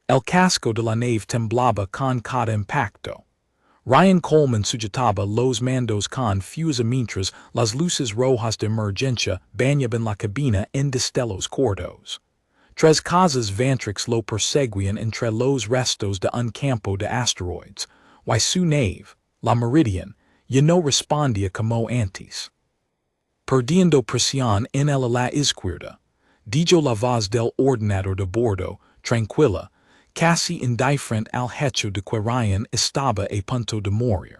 El casco de la nave temblaba con cada impacto. Ryan Coleman sujetaba los mandos con fuerza mientras las luces rojas de emergencia bañaban la cabina en destellos cortos. Tres casas ventrix lo perseguían entre los restos de un campo de asteroides, y su nave, la Meridian, ya no respondía como antes. Perdiendo presión en el ala izquierda, dijo la voz del ordenador de bordo, tranquila, casi indiferente al hecho de que Ryan estaba a punto de morir.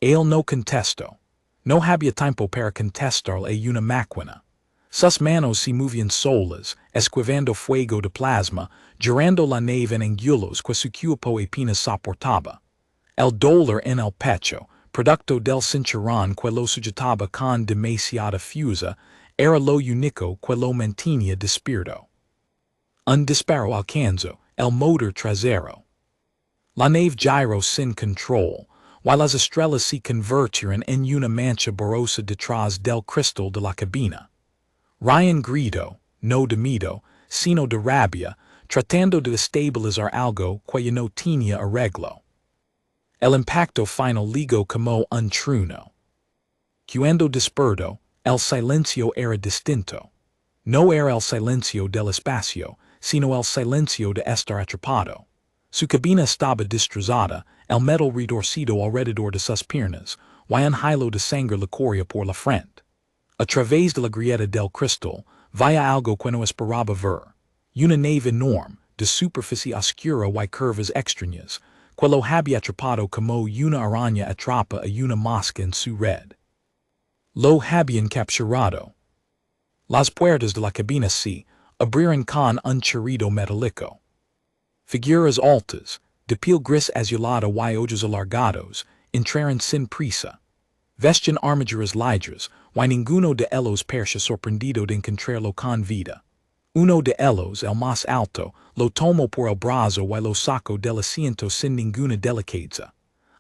Él no contestó. No había tiempo para contestarle a una máquina. Sus manos se movían solas, esquivando fuego de plasma, girando la nave en ángulos que su cuerpo apenas soportaba. El dolor en el pecho, producto del cinturón que lo sujetaba con demasiada fuerza, era lo único que lo mantenía despierto. Un disparo alcanzó el motor trasero. La nave giró sin control, while las estrellas se convirtieron en una mancha borrosa detrás del cristal de la cabina. Ryan gritó, no de miedo, sino de rabia, tratando de estabilizar algo que ya no tenía arreglo. El impacto final ligó como un trueno. Cuando despertó, el silencio era distinto. No era el silencio del espacio, sino el silencio de estar atrapado. Su cabina estaba destrozada, el metal retorcido alrededor de sus piernas, y un hilo de sangre le corría por la frente. A través de la grieta del cristal, veía algo que no esperaba ver. Una nave enorme, de superficie oscura y curvas extrañas, que lo había atrapado como una araña atrapa a una mosca en su red. Lo habían capturado. Las puertas de la cabina se abrieron con un chirrido metálico. Figuras altas, de piel gris azulada y ojos alargados, entraron sin prisa. Vestían armaduras largas, y ninguno de ellos parecía sorprendido de encontrarlo con vida. Uno de ellos, el más alto, lo tomó por el brazo y lo sacó del asiento sin ninguna delicadeza.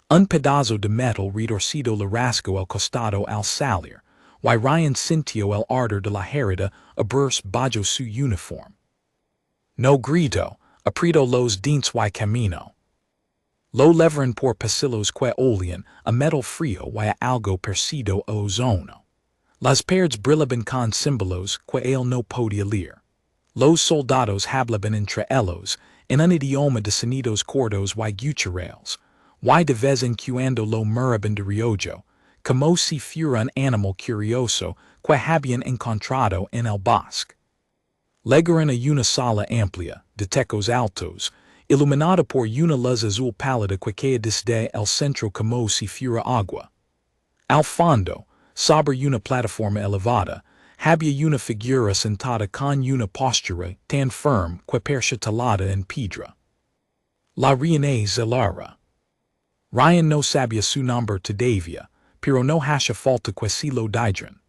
Un pedazo de metal retorcido le rasgó el costado al salir, y Ryan sintió el ardor de la herida abrirse bajo su uniforme. No gritó, apretó los dientes y caminó. Lo levaron por pasillos que olían a metal frío y a algo parecido a ozono. Las paredes brillaban con símbolos que él no podía leer. Los soldados hablaban entre ellos en un idioma de sonidos cortos y guturales, y de vez en cuando lo miraban de reojo, como si fuera un animal curioso que habían encontrado en el bosque. Llegaron a una sala amplia, de techos altos, iluminada por una luz azul pálida que caía desde el centro como si fuera agua. Al fondo, sobre una plataforma elevada, había una figura sentada con una postura tan firme que parecía talada en piedra. La Reina Zelara. Ryan no sabía su nombre todavía, pero no hacía falta que se lo dijeran.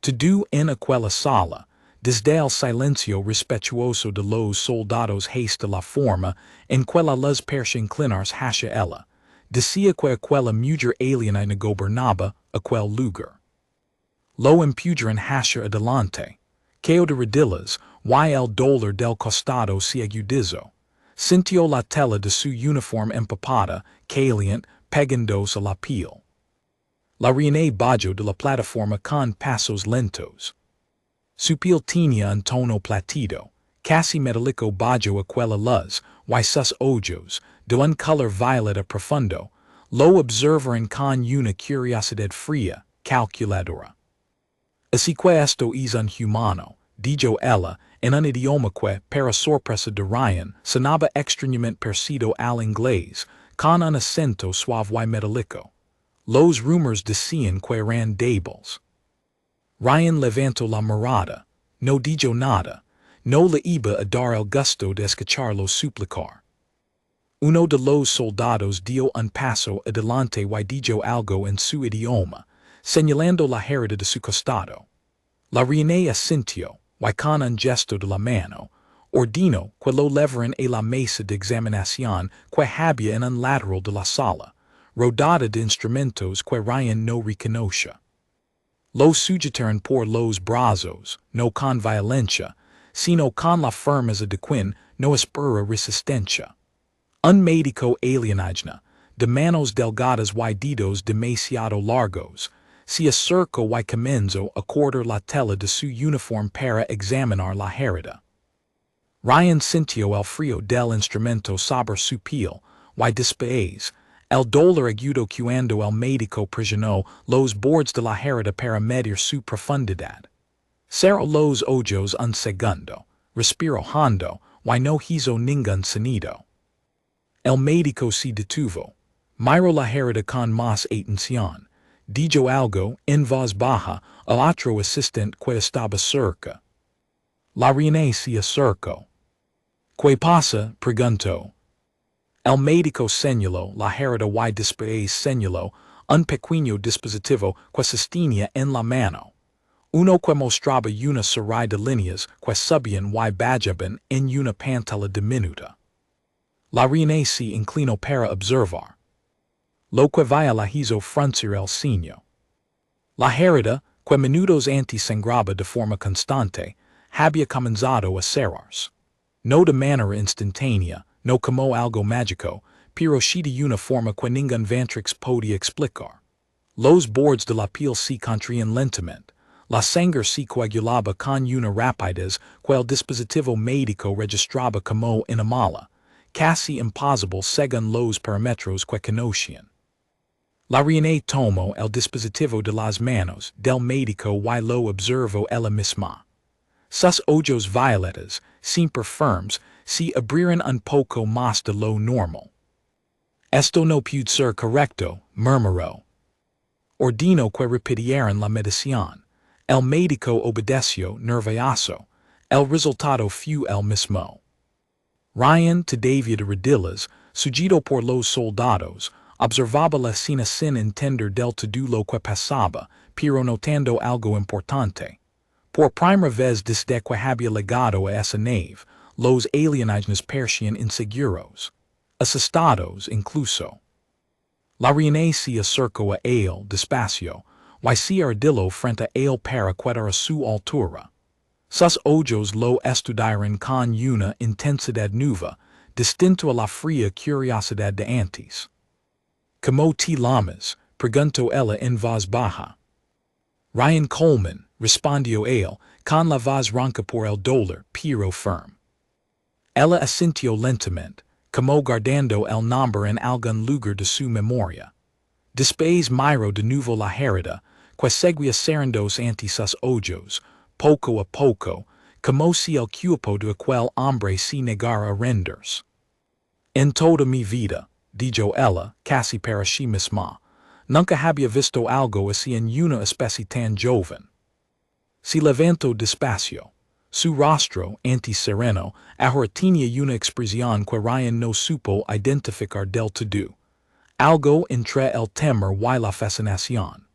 Todo en aquella sala, desde el silencio respetuoso de los soldados hasta la forma en que la luz parecía inclinarse hacia ella, decía que aquella mujer alienígena gobernaba aquel lugar. Lo empujaron hacia adelante, cayó de rodillas, y el dolor del costado se agudizó. Sintió la tela de su uniforme empapada, caliente, pegándose a la piel. La reina bajó de la plataforma con pasos lentos. Su piel tenía un tono plateado, casi metálico bajo aquella luz, y sus ojos, de un color violeta profundo, lo observaron con una curiosidad fría, calculadora. Así que esto es un humano, dijo ella, en un idioma que, para sorpresa de Ryan, sonaba extrañamente parecido al inglés, con un acento suave y metálico. Los rumores decían que eran débiles. Ryan levantó la mirada, no dijo nada, no le iba a dar el gusto de escucharlo suplicar. Uno de los soldados dio un paso adelante y dijo algo en su idioma, señalando la herida de su costado. La reina asintió, y con un gesto de la mano, ordenó que lo llevaran a la mesa de examinación que había en un lateral de la sala, rodeada de instrumentos que Ryan no reconocía. Lo sujetaron por los brazos, no con violencia, sino con la firmeza de quien no espera resistencia. Un médico alienígena, de manos delgadas y dedos demasiado largos, se acercó y comenzó a cortar la tela de su uniforme para examinar la herida. Ryan sintió el frío del instrumento sobre su piel, y después, el dolor agudo cuando el médico presionó los bordes de la herida para medir su profundidad. Cerró los ojos un segundo, respiró hondo, y no hizo ningún sonido. El médico se detuvo, miró la herida con más atención, dijo algo en voz baja al otro asistente que estaba cerca. La reina se acercó. ¿Qué pasa?, preguntó. El médico señaló la herida y después señaló un pequeño dispositivo que sostenía en la mano. Uno que mostraba una serie de líneas que subían y bajaban en una pantalla diminuta. La reina se inclinó para observar. Lo que veía la hizo fruncir el ceño. La herida, que minutos antes sangraba de forma constante, había comenzado a cerrarse. No de manera instantánea, no como algo mágico, pero sí de una forma que ningún ventrix podía explicar. Los bordes de la piel se contraían lentamente, la sangre se coagulaba con una rapidez que el dispositivo médico registraba como anormal, casi imposible según los parámetros que conocían. La reina tomó el dispositivo de las manos del médico y lo observó ella misma. Sus ojos violetas, siempre firmes, se abrieron un poco más de lo normal. Esto no puede ser correcto, murmuró. Ordinó que repitieran la medición. El médico obedeció nervioso. El resultado fue el mismo. Ryan, todavía de rodillas, sujeto por los soldados, observaba la escena sin entender del todo lo que pasaba, pero notando algo importante. Por primera vez desde que había llegado a esa nave, los alienígenas parecían inseguros. Asustados incluso. La reina se acercó a él despacio, y se arrodilló frente a él para quedar a su altura. Sus ojos lo estudiaron con una intensidad nueva, distinto a la fría curiosidad de antes. ¿Cómo te llamas?, preguntó ella en voz baja. Ryan Coleman, respondió él, con la voz ronca por el dolor, pero firme. Ella asintió lentamente, como guardando el nombre en algún lugar de su memoria. Después miró de nuevo la herida, que seguía cerrándose ante sus ojos, poco a poco, como si el cuerpo de aquel hombre se negara a rendirse. En toda mi vida, dijo ella, casi para sí misma, nunca había visto algo así en una especie tan joven. Se levantó despacio. Su rostro, anti-sereno, ahora tenía una expresión que Ryan no supo identificar del todo. Algo entre el temor y la fascinación.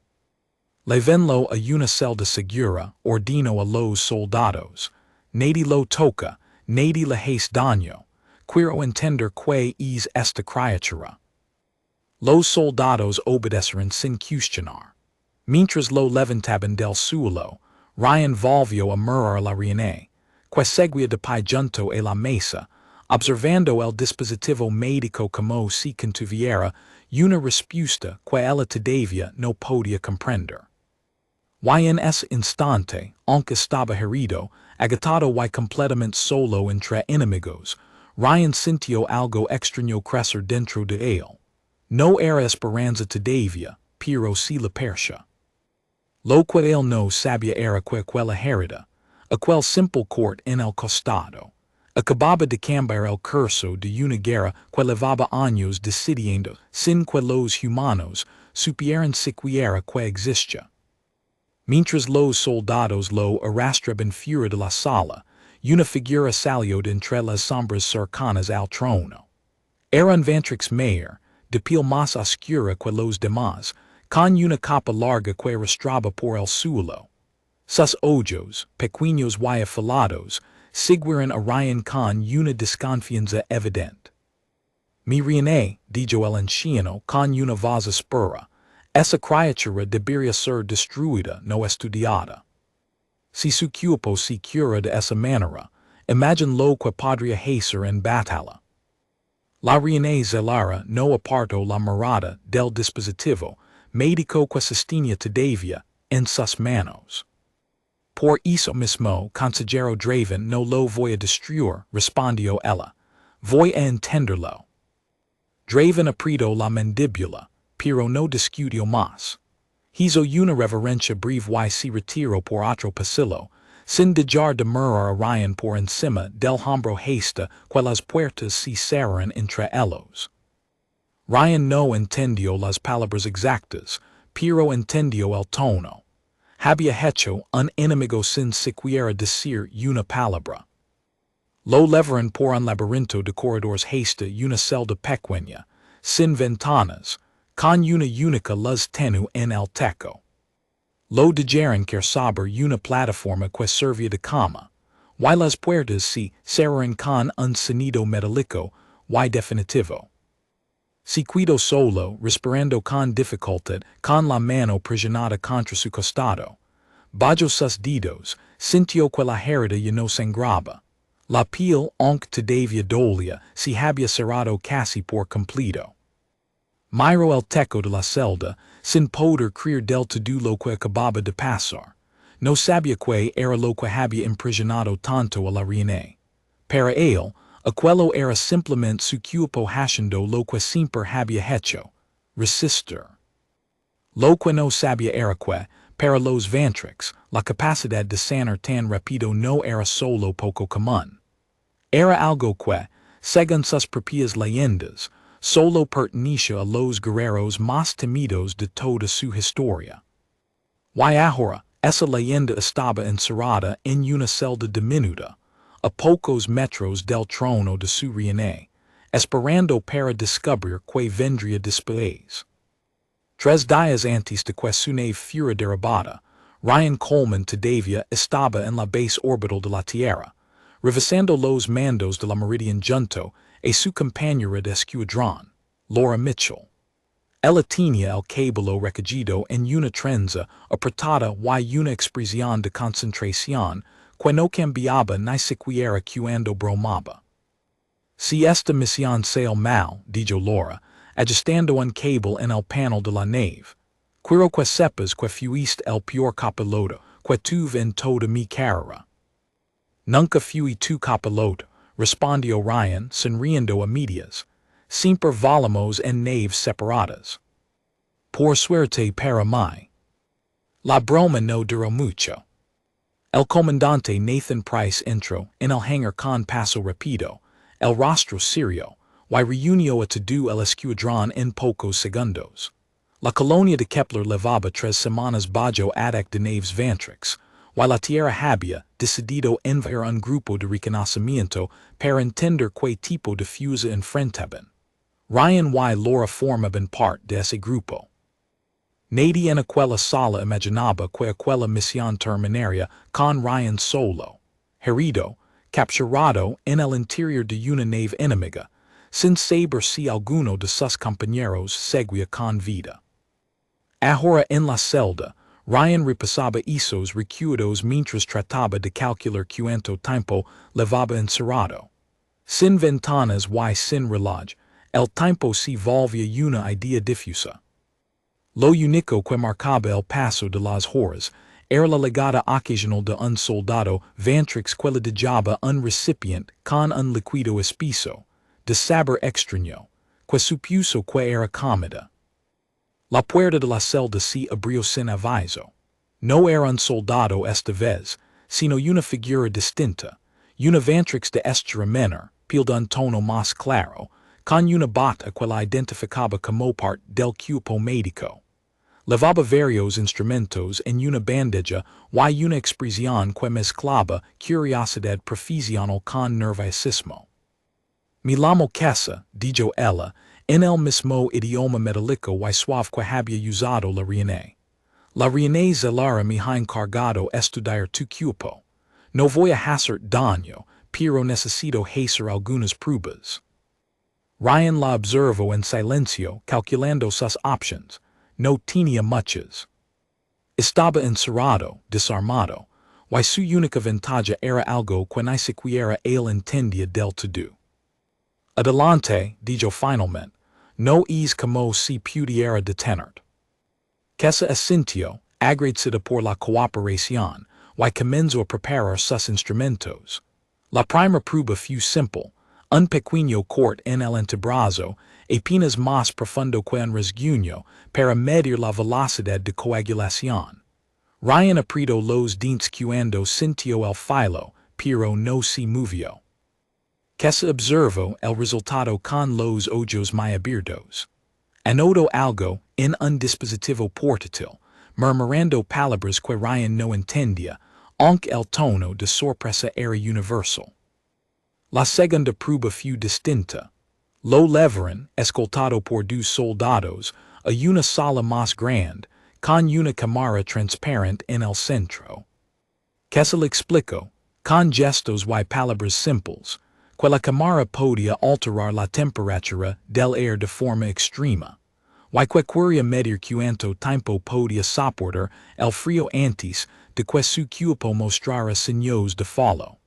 Lévenlo a una celda segura, ordenó a los soldados. Nadie lo toca, nadie le hace daño. Quiero entender qué es esta criatura. Los soldados obedecieron sin cuestionar. Mientras lo levantaban del suelo, Ryan volvió a mirar a la reina, que seguía de pie junto a la mesa, observando el dispositivo médico como si contuviera una respuesta que ella todavía no podía comprender. Y en ese instante, aunque estaba herido, agotado y completamente solo entre enemigos, Ryan sintió algo extraño crecer dentro de él. No era esperanza todavía, pero sí la percha. Lo que él no sabía era que aquella herida, aquel simple corte en el costado, acababa de cambiar el curso de una guerra que llevaba años decidiendo sin que los humanos supieran siquiera que existía. Mientras los soldados lo arrastraban fuera de la sala, una figura salió de entre las sombras cercanas al trono. Era un ventrix mayor, de piel más oscura que los demás, con una capa larga que arrastraba por el suelo. Sus ojos, pequeños y afilados, siguieron a Ryan con una desconfianza evidente. Mi reina, dijo el anciano con una voz áspera, esa criatura debería ser destruida, no estudiada. Si su cuerpo se cura de esa manera, Imagine lo que podría hacer en batalla. La Reina Zelara no aparto la mirada del dispositivo médico que sostiene todavía en sus manos. Por eso mismo considero Draven no lo voy a destruir, respondió ella. Voy a entenderlo. Draven apretó la mandíbula, pero no discutió más. Hizo una reverencia breve y se retiró por otro pasillo, sin dejar de mirar a Ryan por encima del hombro hasta que las puertas se cerraron entre ellos. Ryan no entendió las palabras exactas, pero entendió el tono. Había hecho un enemigo sin siquiera decir una palabra. Lo llevaron por un laberinto de corredores hasta una celda pequeña, sin ventanas, con una única luz tenue en el techo. Lo dejaron caer sobre una plataforma que servía de cama, y las puertas se cerraron con un sonido metálico y definitivo. Se quedó solo, respirando con dificultad, con la mano presionada contra su costado. Bajo sus dedos, sintió que la herida ya no sangraba. La piel, aunque todavía dolía, se había cerrado casi por completo. Miró el techo de la celda, sin poder creer del todo lo que acababa de pasar. No sabía que era lo que había impresionado tanto a la reina. Para él, aquello era simplemente su cuerpo haciendo lo que siempre había hecho, resistir. Lo que no sabía era que, para los Vantrix, la capacidad de sanar tan rápido no era solo poco común. Era algo que, según sus propias leyendas, solo pertenecía a los guerreros más temidos de toda su historia. Y ahora, esa leyenda estaba encerrada en una celda diminuta, a pocos metros del trono de su reina, esperando para descubrir que vendría después. 3 días antes de que su nave fuera derribada, Ryan Coleman todavía estaba en la base orbital de la Tierra, revisando los mandos de la Meridian junto a su compañera de escuadrón, Laura Mitchell. Ella tenía el cabello recogido en una trenza apretada y una expresión de concentración que no cambiaba ni siquiera cuando bromaba. Si esta misión sale mal, dijo Laura, ajustando un cable en el panel de la nave. Quiero que sepas que fuiste el peor copiloto que tuve en toda mi carrera. Nunca fui tu copiloto, respondió Ryan, sonriendo a medias. Siempre volamos en naves separadas. Por suerte para mí. La broma no duró mucho. El comandante Nathan Price entró en el hangar con paso rápido, el rostro serio, y reunió a todo el escuadrón en pocos segundos. La colonia de Kepler llevaba 3 semanas bajo ataque de naves Vantrix, y la Tierra había decidido enviar un grupo de reconocimiento para entender qué tipo de fuerza enfrentaban. Ryan y Laura formaban parte de ese grupo. Nadie en aquella sala imaginaba que aquella misión terminaría con Ryan solo, herido, capturado en el interior de una nave enemiga, sin saber si alguno de sus compañeros seguía con vida. Ahora en la celda, Ryan repasaba esos recuerdos mientras trataba de calcular cuánto tiempo llevaba encerrado. Sin ventanas y sin reloj, el tiempo se volvía una idea difusa. Lo único que marcaba el paso de las horas era la llegada ocasional de un soldado Vantrix que le dejaba un recipiente con un líquido espeso, de sabor extraño, que supuso que era comida. La puerta de la celda se abrió sin aviso. No era un soldado esta vez, sino una figura distinta, una Vantrix de estatura menor, piel de un tono más claro, con una bata que la identificaba como parte del cuerpo médico. Llevaba varios instrumentos en una bandeja y una expresión que mezclaba curiosidad profesional con nerviosismo. Me llamo Kessa, dijo ella, en el mismo idioma metálico y suave que había usado la reina. La reina Zelara me ha encargado estudiar tu cuerpo. No voy a hacer daño, pero necesito hacer algunas pruebas. Ryan la observó en silencio, calculando sus opciones. No tenía muchas. Estaba encerrado, desarmado, y su única ventaja era algo que ni siquiera él entendía del todo. Adelante, dijo finalmente, no es como si pudiera detener. Que se asintió, agradecida por la cooperación, y comenzó a preparar sus instrumentos. La primera prueba fue simple, un pequeño corte en el antebrazo, apenas más profundo que un rasguño, para medir la velocidad de coagulación. Ryan apretó los dientes cuando sintió el filo, pero no se movió. Que se observó el resultado con los ojos muy abiertos. Anotó algo en un dispositivo portátil, murmurando palabras que Ryan no entendía, aunque el tono de sorpresa era universal. La segunda prueba fue distinta. Lo llevaron, escoltado por dos soldados, a una sala más grande, con una cámara transparente en el centro. Que se le explicó, con gestos y palabras simples, que la cámara podía alterar la temperatura del aire de forma extrema, y que quería medir cuánto tiempo podía soportar el frío antes de que su cuerpo mostrara signos de fallo.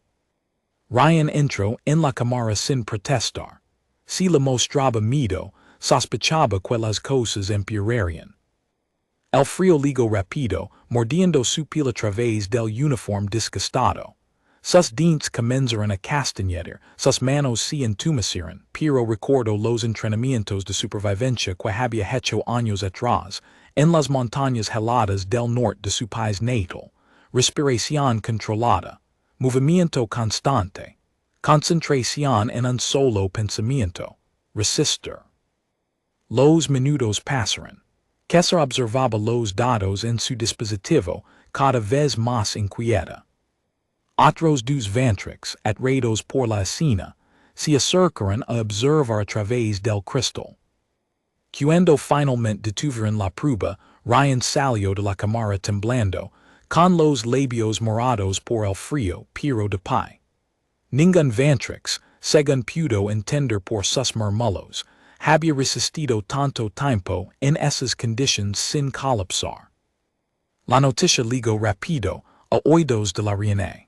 Ryan entró en la cámara sin protestar. Si le mostraba miedo, sospechaba que las cosas empeorarían. El frío ligó rápido, mordiendo su piel a través del uniforme disgustado. Sus dientes comenzaron a castañetear, sus manos se entumecieron, pero recordó los entrenamientos de supervivencia que había hecho años atrás, en las montañas heladas del norte de su país natal. Respiración controlada, movimiento constante, concentración en un solo pensamiento, resistir. Los minutos pasaron. Kessler observaba los datos en su dispositivo, cada vez más inquieta. Otros dos ventrix, atraídos por la escena, se acercaron a observar a través del cristal. Cuando finalmente detuvieron la prueba, Ryan salió de la cámara temblando, con los labios morados por el frío, pero de pie. Ningún ventrix, según pudo entender por sus murmullos, había resistido tanto tiempo en esas condiciones sin colapsar. La noticia llegó rápido a oídos de la reina.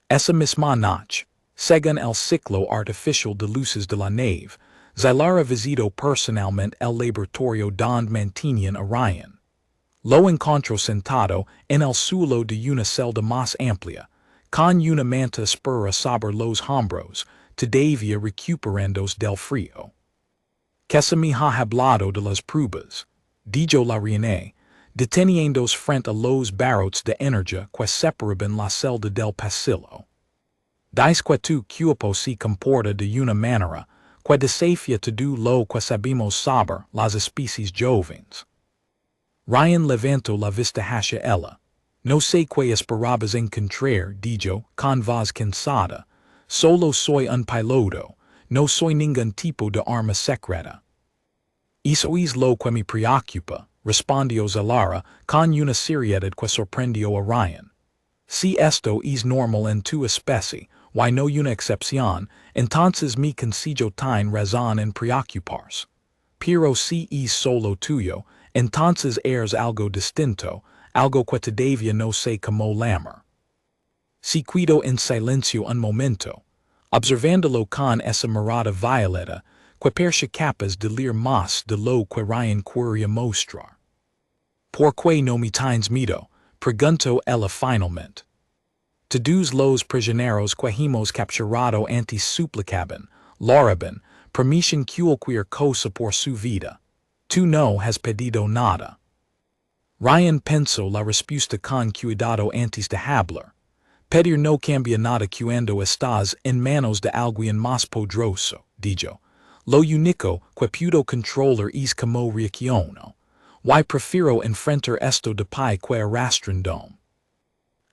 Esa misma noche, según el ciclo artificial de luces de la nave, Zylara visitó personalmente el laboratorio donde mantenían a Ryan. Lo encontró sentado en el suelo de una celda más amplia, con una manta espura sobre los hombros, todavía recuperándose del frío. Que se me ha hablado de las pruebas, dijo la reina, deteniéndose frente a los barrotes de energía que separaban la celda del pasillo. Dice que tu cuerpo se comporta de una manera que desafía todo lo que sabemos sobre las especies jóvenes. Ryan levantó la vista hacia ella. No sé qué esperabas encontrar, dijo, con voz cansada. Solo soy un piloto, no soy ningún tipo de arma secreta. Eso es lo que me preocupa, respondió Zylara, con una seriedad que sorprendió a Ryan. Si esto es normal en tu especie, y no una excepción, entonces me consigo tiene razón en preocuparse. Pero si es solo tuyo, entonces eres algo distinto, algo que todavía no sé cómo llamar. Se quedó en silencio un momento, observándolo con esa mirada violeta, que parecía capaz de leer más de lo que Ryan quería mostrar. ¿Por qué no me tienes miedo?, preguntó ella finalmente. Todos los prisioneros que hemos capturado antes suplicaban, loraban, permiten cualquier cosa por su vida. Tú no has pedido nada. Ryan pensó la respuesta con cuidado antes de hablar. Pedir no cambia nada cuando estás en manos de alguien más poderoso, dijo. Lo único que puedo controlar es como reacciono. Y prefiero enfrentar esto de pie que arrastrándome.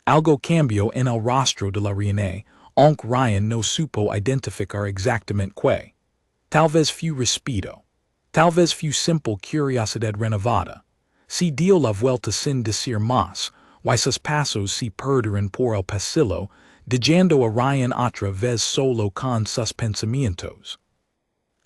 Algo cambió en el rostro de la reina, aunque Ryan no supo identificar exactamente qué. Tal vez fue respeto. Tal vez fue simple curiosidad renovada. Se dio la vuelta sin decir más, y sus pasos se perdieron por el pasillo, dejando a Ryan otra vez solo con sus pensamientos.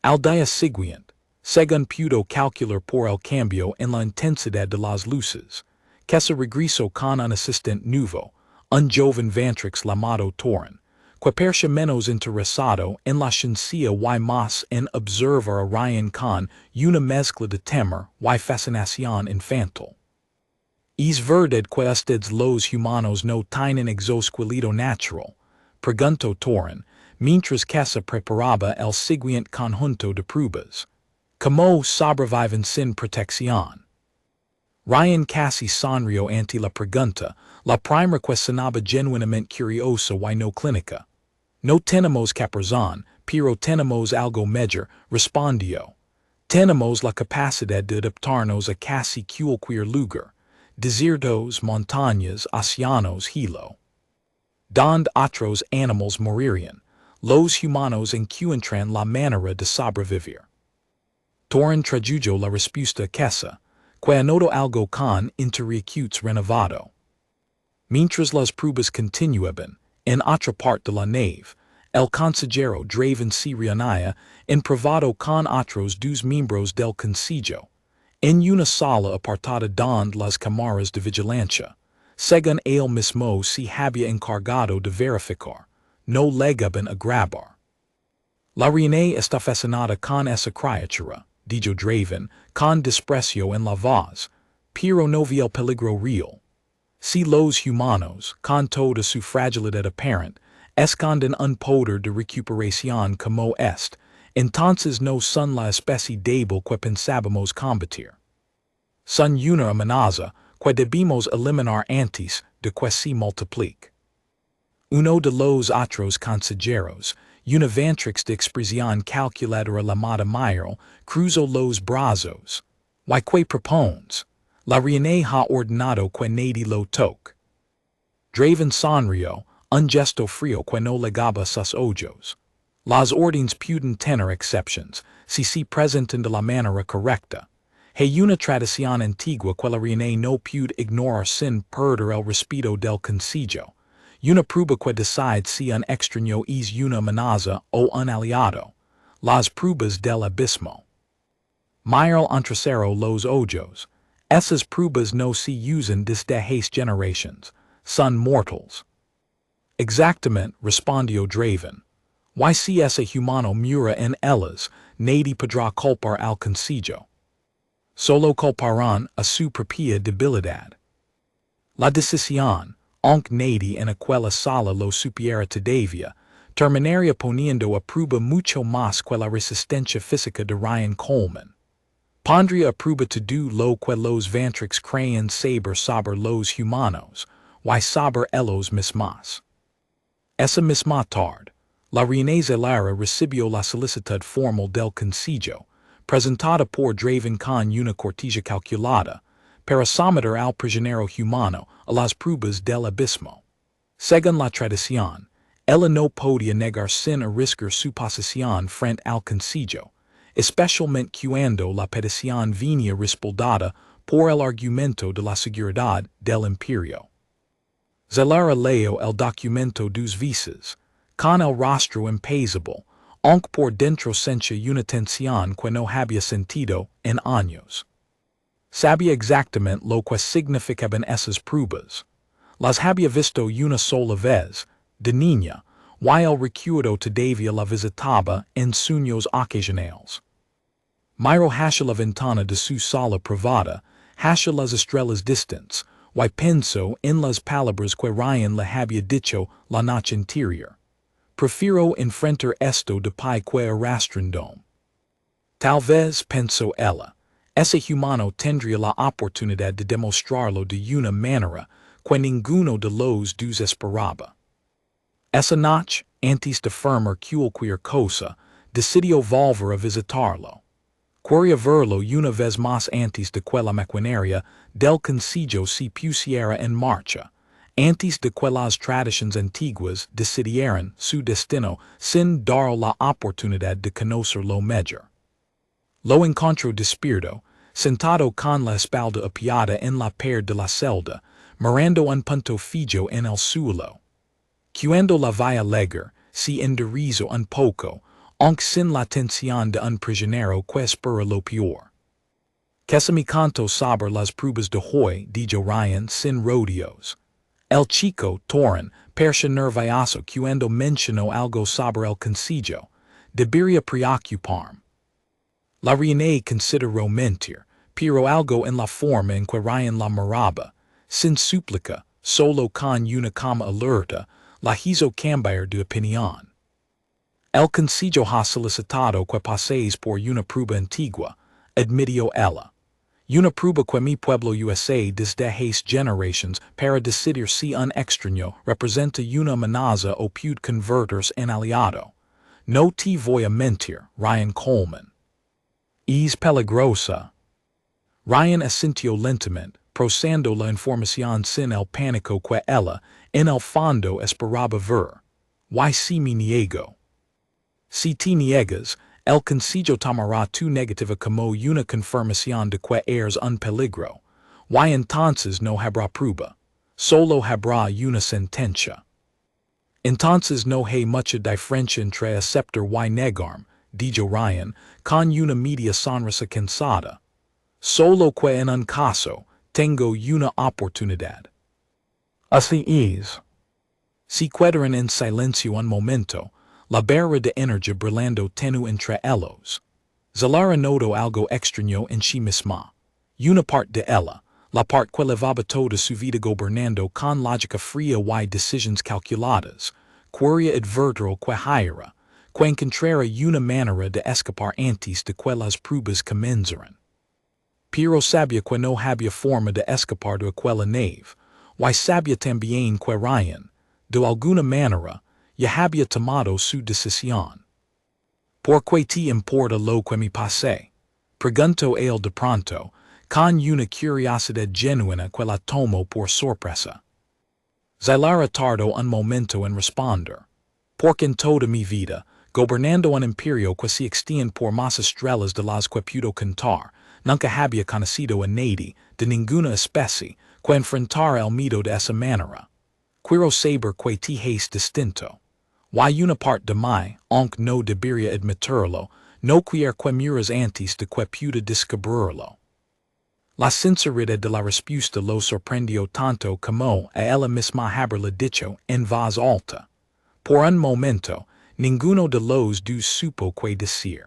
Al día siguiente, según pudo calcular por el cambio en la intensidad de las luces, que se regresó con un asistente nuevo, un joven vantrix llamado Torin, que percha menos interesado en la ciencia y más en observar a Ryan con una mezcla de temor y fascinación infantil. Es verdad que ustedes los humanos no tienen exoesqueleto natural, preguntó Torin, mientras que se preparaba el siguiente conjunto de pruebas. ¿Cómo sobreviven sin protección? Ryan casi sonrió ante la pregunta, la primera que sonaba genuinamente curiosa y no clínica. No tenemos caparazón, pero tenemos algo mejor, respondió. Tenemos la capacidad de adaptarnos a casi cualquier lugar, desiertos, montañas, océanos, hilo. Donde otros animales morirían, los humanos encuentran la manera de sobrevivir. Torin tradujo la respuesta quesa, que anotó algo con interrogaciones renovado. Mientras las pruebas continuaban, en otra parte de la nave, el consejero Draven se reunía en privado con otros dos miembros del consejo, en una sala apartada donde las cámaras de vigilancia, según él mismo se había encargado de verificar, no llegaban a grabar. La reina está fascinada con esa criatura, dijo Draven, con desprecio en la voz, pero no vi el peligro real. Si los humanos, con toda su fragilidad aparente, esconden un poder de recuperación como entonces no son la especie débil que pensábamos combatir. Son una amenaza que debemos eliminar antes de que se multiplique. Uno de los otros consejeros, una vantrix de expresión calculadora llamada Myral, cruzó los brazos. ¿Y qué propones? La reina ha ordenado que nadie lo toque. Draven sonrió, un gesto frío que no legaba sus ojos. Las órdenes pueden tener excepciones, si se presentan de la manera correcta. Hay una tradición antigua que la reina no puede ignorar sin perder el respeto del consejo. Una prueba que decide si un extraño es una amenaza o un aliado. Las pruebas del abismo. Myral entrecerró los ojos. Esas pruebas no se usan desde hace generaciones. Son mortals. Exactamente, respondió Draven. Y si ese humano mura en ellas, nadie podrá culpar al consejo. Solo culparán a su propia debilidad. La decisión, aunque nadie en aquella sala lo supiera todavía, terminaría poniendo a prueba mucho más que la resistencia física de Ryan Coleman. Pondría a prueba todo lo que los vantrix creen saber sobre los humanos, y sobre ellos mismos. Esa misma tarde, la reina Zelara recibió la solicitud formal del consejo, presentada por Draven con una cortija calculada, para someter al prisionero humano a las pruebas del abismo. Según la tradición, ella no podía negar sin arriesgar su posición frente al consejo, especialmente cuando la petición venía respaldada por el argumento de la seguridad del imperio. Zelara leyó el documento dos veces, con el rostro impassible, aunque por dentro sentía una tensión que no había sentido en años. Sabía exactamente lo que significaban esas pruebas. Las había visto una sola vez, de niña, y el recuerdo todavía la visitaba en sueños ocasionales. Miró hacia la ventana de su sala privada, hacia las estrellas distantes, y pensó en las palabras que Ryan le había dicho la noche anterior. Prefiero enfrentar esto de pie que arrastrando. Tal vez, pensó ella, ese humano tendría la oportunidad de demostrarlo de una manera que ninguno de los dos esperaba. Esa noche, antes de firmar cualquier cosa, decidió volver a visitarlo. Quería verlo una vez más antes de que la maquinaria del consejo se pusiera en marcha, antes de que las tradiciones antiguas decidieran su destino sin dar la oportunidad de conocerlo mejor. Lo encontró despierto, sentado con la espalda apoyada en la pared de la celda, mirando un punto fijo en el suelo. Cuando la veía llegar, se enderezó un poco, aunque sin la tensión de un prisionero que espera lo peor. Que se me contó sobre las pruebas de hoy, dijo Ryan sin rodeos. El chico, Torin, perscia nervioso quando menciono algo sobre el consiglio, debería preoccuparme. La Reina consideró mentir, pero algo en la forma en que Ryan la miraba, sin súplica, solo con una cama alerta, la hizo cambiar de opinión. El consiglio ha solicitado que paséis por una prueba antigua, admitió ella. Una prueba que mi pueblo USA desde hace generations para decidir si un extraño representa una amenaza o puede convertirse en aliado. No te voy a mentir, Ryan Coleman. Es peligrosa. Ryan asintió lentamente, procesando la información sin el pánico que ella, en el fondo, esperaba ver. Why si me niego? Si te niegas, el consiglio tomará tu negativa como una confirmación de que eres un peligro. Why entonces no habrá prueba. Solo habrá una sentencia. Entonces no hay mucha diferencia entre aceptar y negarme, dijo Ryan, con una media sonrisa cansada. Solo que en un caso, tengo una oportunidad. Así es. Si quedaron en silencio un momento, la barra de energía brillando tenue entre ellos. Zalara notó algo extraño en sí misma. Una parte de ella, la parte que llevaba toda su vida gobernando con lógica fría y decisiones calculadas, quería advertir que hiera, que encontrara una manera de escapar antes de que las pruebas comenzaran. Pero sabía que no había forma de escapar de aquella nave, y sabía también que Ryan, de alguna manera, ya había tomado su decisión. ¿Por qué te importa lo que me pase? Preguntó él de pronto, con una curiosidad genuina que la tomó por sorpresa. Zalara tardó un momento en responder. Porque en toda mi vida, gobernando un imperio que se extiende por más estrellas de las que puedo contar, nunca había conocido a nadie, de ninguna especie, que enfrentara el miedo de esa manera. Quiero saber que te es distinto. Y una parte de mí, aunque no debería admitirlo, no quiere que muras antes de que pueda descubrirlo. La sinceridad de la respuesta lo sorprendió tanto como a ella misma haberlo dicho en voz alta. Por un momento, ninguno de los dos supo qué decir.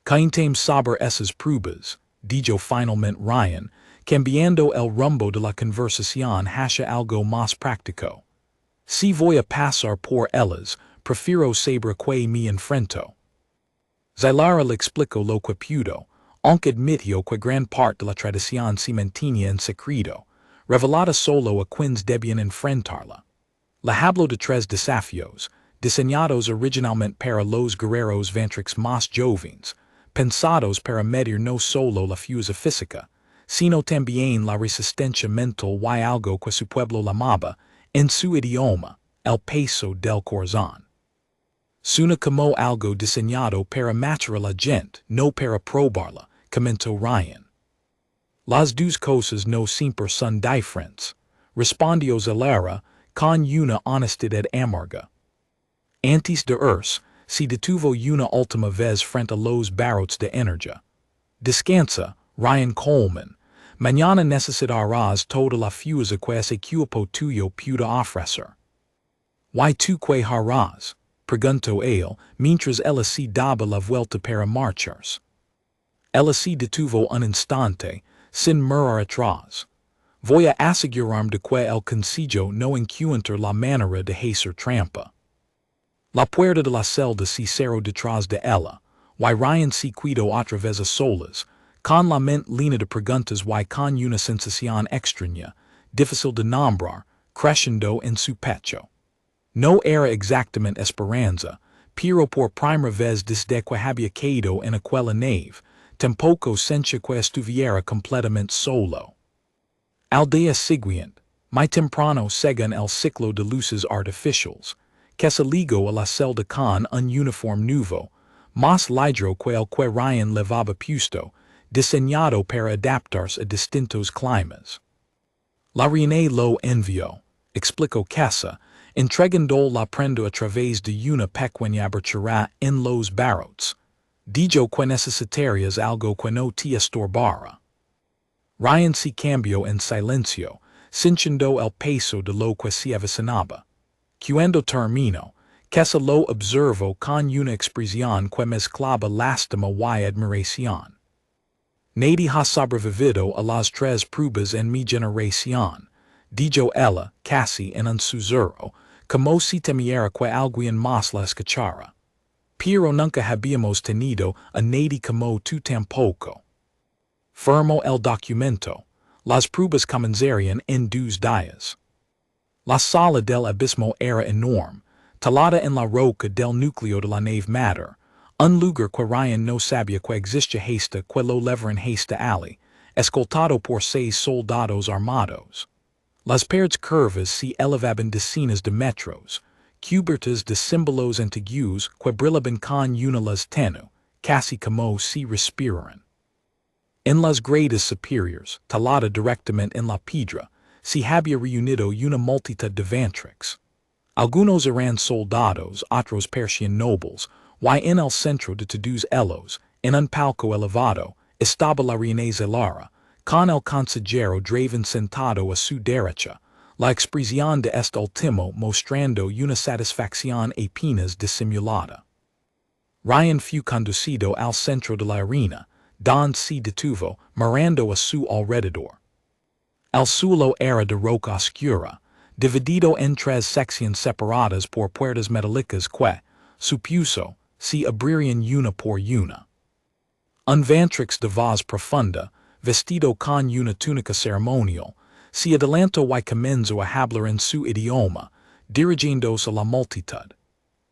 Caíntem sobre esas pruebas, dijo finalmente Ryan, cambiando el rumbo de la conversación hacia algo más práctico. Si voy a pasar por ellas, prefiero saber que me enfrento. Zalara le explicó lo que pudo, aunque admitió que gran parte de la tradición se mantenía en secreto, revelada solo a quienes debían enfrentarla. Le habló de tres desafíos, diseñados originalmente para los guerreros ventrix más jóvenes, pensados para medir no solo la fuerza física, sino también la resistencia mental y algo que su pueblo llamaba, en su idioma, el peso del corazón. Suena como algo diseñado para matar a la gente, no para probarla, comentó Ryan. Las dos cosas no siempre son diferentes, respondió Zalara, con una honestidad amarga. Antes de irse, se detuvo una última vez frente a los barrotes de energía. Descansa, Ryan Coleman. Mañana necesitarás toda la fuerza que ese equipo tuyo pueda ofrecer. ¿Y tú qué harás? Preguntó él, mientras ella se daba la vuelta para marcharse. Ella se detuvo un instante, sin mirar atrás. Voy a asegurarme de que el consiglio no encuentre la manera de hacer trampa. La puerta de la celda se cerró detrás de ella, y Ryan se quedó otra vez a solas, con la mente llena de preguntas y con una sensación extraña, difícil de nombrar, creciendo en su pecho. No era exactamente esperanza, pero por primera vez desde que había caído en aquella nave, tampoco sentía que estuviera completamente solo. Al día siguiente, muy temprano según el ciclo de luces artificiales, que se ligó a la celda con un uniforme nuevo, más ligero que el que Ryan llevaba puesto, diseñado para adaptarse a distintos climas. La Reina lo envió, explicó Casa, entregando la prenda a través de una pequeña abertura en los barrotes. Dijo que necesitarías algo que no te estorbara. Ryan se cambió en silencio, cinchando el peso de lo que se avecinaba. Cuando termino, que se lo observo con una expresión que mezclaba lástima y admiración. Nadie ha sobrevivido a las tres pruebas en mi generación, dijo ella, casi en un susurro, como si temiera que alguien más la escuchara. Pero nunca habíamos tenido a nadie como tú tampoco. Firmo el documento. Las pruebas comenzarían en 2 días. La sala del abismo era enorme, talada en la roca del núcleo de la nave mater, un lugar que Ryan no sabía que existía hasta que lo levaron hasta allí, escoltado por 6 soldados armados. Las paredes curvas se elevaban decenas de metros, cubiertas de símbolos antiguos que brillaban con una luz tenue, casi como si respiraran. En las gradas superiores, talada directamente en la piedra, se había reunido una multitud de ventrix. Algunos eran soldados, otros parecían nobles, y en el centro de todos ellos, en un palco elevado, estaba la reina Zelara, con el consejero Draven sentado a su derecha, la expresión de este último mostrando una satisfacción apenas disimulada. Ryan fue conducido al centro de la arena, donde se detuvo, mirando a su alrededor. El suelo era de roca oscura, dividido en 3 secciones separadas por puertas metálicas que, supuso, se abrirían una por una. Un ventrix de voz profunda, vestido con una túnica ceremonial, se adelantó y comenzó a hablar en su idioma, dirigiéndose a la multitud.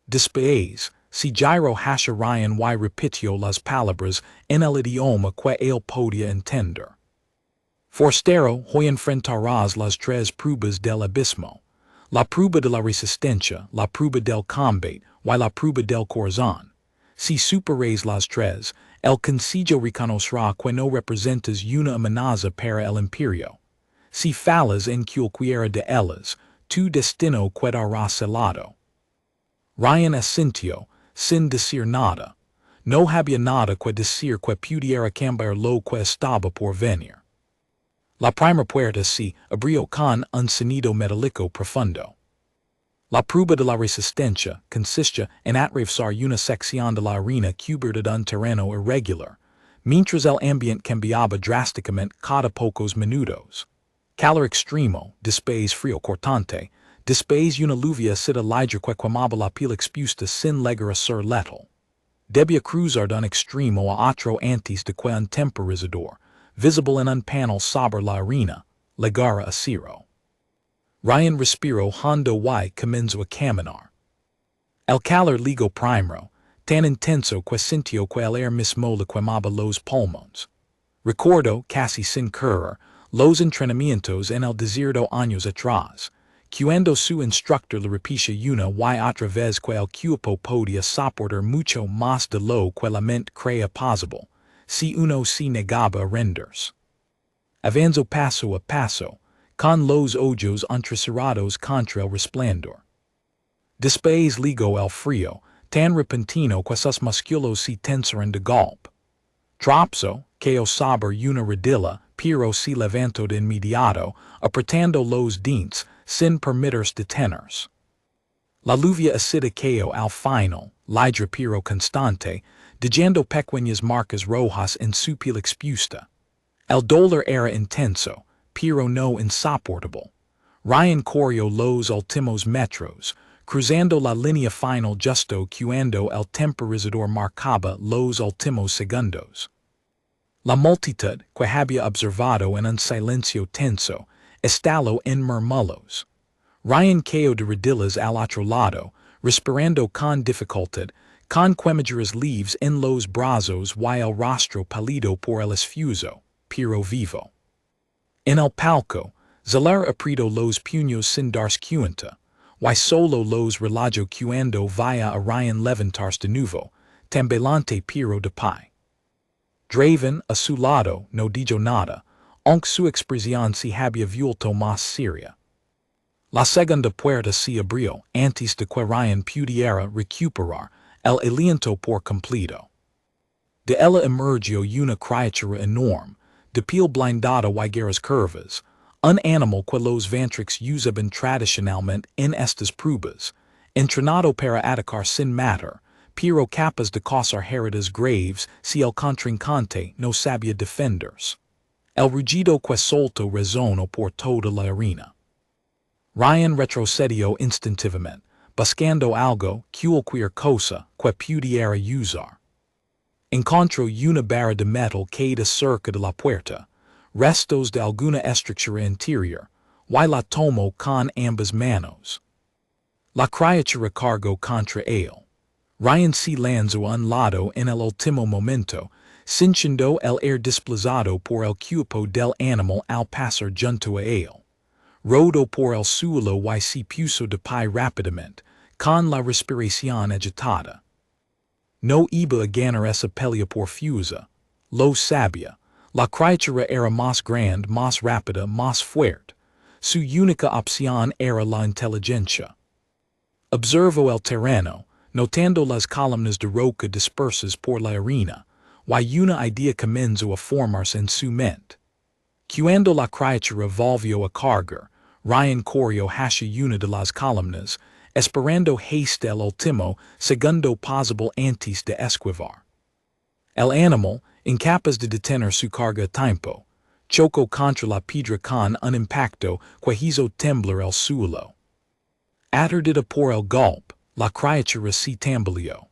Después, se giró hacia Ryan y repitió las palabras en el idioma que él podía entender. Forastero, hoy enfrentarás las 3 pruebas del abismo, la prueba de la resistencia, la prueba del combate y la prueba del corazón. Si superes las 3, el Consejo reconocerá que no representas una amenaza para el imperio. Si fallas en cualquiera de ellas, tu destino quedará selado. Ryan asintió, sin decir nada. No había nada que decir que pudiera cambiar lo que estaba por venir. La primera puerta se abrió con un sonido metálico profundo. La prueba de la resistencia consiste en atravesar una sección de la arena cubierta de un terreno irregular, mientras el ambiente cambiaba drásticamente cada pocos minutos. Calor extremo, después frío cortante, después una lluvia ácida liger que quemaba la piel expuesta sin llegar a ser letal. Debía cruzar de un extremo a otro antes de que un temporizador, visible en un panel sobre la arena, llegara a cero. Ryan respiró hondo y comenzó a caminar. El calor llegó primero, tan intenso que sintió que el aire mismo le quemaba los pulmones. Recordó, casi sin querer, los entrenamientos en el desierto años atrás, cuando su instructor le repetía una y otra vez que el cuerpo podía soportar mucho más de lo que la mente creía posible, si uno se negaba a rendirse. Avanzó paso a paso, con los ojos entrecerrados contra el resplandor. Después llegó el frío, tan repentino que sus músculos se tensaron de golpe. Tropezó, cayó sobre una rodilla, pero se levantó de inmediato, apretando los dientes, sin permitirse detenerse. La lluvia ácida cayó al final, liger pero constante, dejando pequeñas marcas rojas en su piel expuesta. El dolor era intenso, pero no insoportable. Ryan corrió los últimos metros, cruzando la línea final justo cuando el temporizador marcaba los últimos segundos. La multitud, que había observado en un silencio tenso, estalló en murmullos. Ryan cayó de rodillas al otro lado, respirando con dificultad, con quemaduras leves en los brazos y el rostro pálido por el esfuerzo, pero vivo. En el palco, Zelara apretó los puños sin darse cuenta, y solo los relajó cuando vaya a Ryan levantarse de nuevo, tambaleante pero de pie. Draven, a su lado, no dijo nada, aunque su expresión se había vuelto más seria. La segunda puerta se abrió antes de que Ryan pudiera recuperar el aliento por completo. De ella emergió una criatura enorme, de piel blindada y garras curvas, Un animal que los ventrix usaban tradicionalmente en estas pruebas, entrenado para atacar sin matar, pero capaz de causar heridas graves si el contrincante no sabía defenderse. El rugido que soltó resonó por toda la arena. Ryan retrocedió instintivamente, buscando algo, cualquier cosa, que pudiera usar. Encontró una barra de metal caída cerca de la puerta, restos de alguna estructura interior, y la tomó con ambas manos. La criatura cargó contra él. Ryan se lanzó a un lado en el último momento, sintiendo el aire desplazado por el cuerpo del animal al pasar junto a él. Rodó por el suelo y se puso de pie rápidamente, con la respiración agitada. No iba a ganar esa pelea por fuerza. Lo sabía. La criatura era más grande, más rápida, más fuerte. Su única opción era la inteligencia. Observó el terreno, notando las columnas de roca dispersas por la arena, y una idea comenzó a formarse en su mente. Cuando la criatura volvió a cargar, Ryan corrió hacia una de las columnas, esperando hasta el último segundo posible antes de esquivar. El animal, incapaz de detener su carga a tiempo, chocó contra la piedra con un impacto que hizo temblar el suelo. Aturdida por el golpe, la criatura se tambaleó.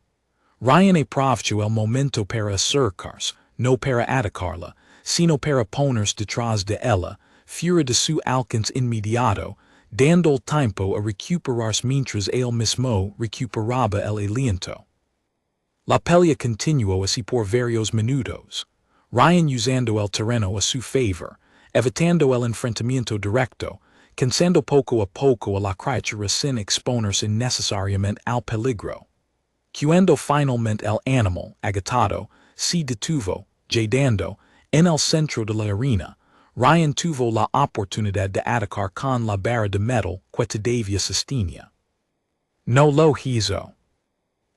Ryan aprovechó el momento para acercarse, no para atacarla, sino para ponerse detrás de ella, fuera de su alcance inmediato, dando el tiempo a recuperarse mientras él mismo recuperaba el aliento. La pelea continuó así por varios minutos, Ryan usando el terreno a su favor, evitando el enfrentamiento directo, cansando poco a poco a la criatura sin exponerse innecesariamente al peligro. Cuando finalmente el animal, agitado, se detuvo, yedando, en el centro de la arena, Ryan tuvo la oportunidad de atacar con la barra de metal que todavía sostenía. No lo hizo.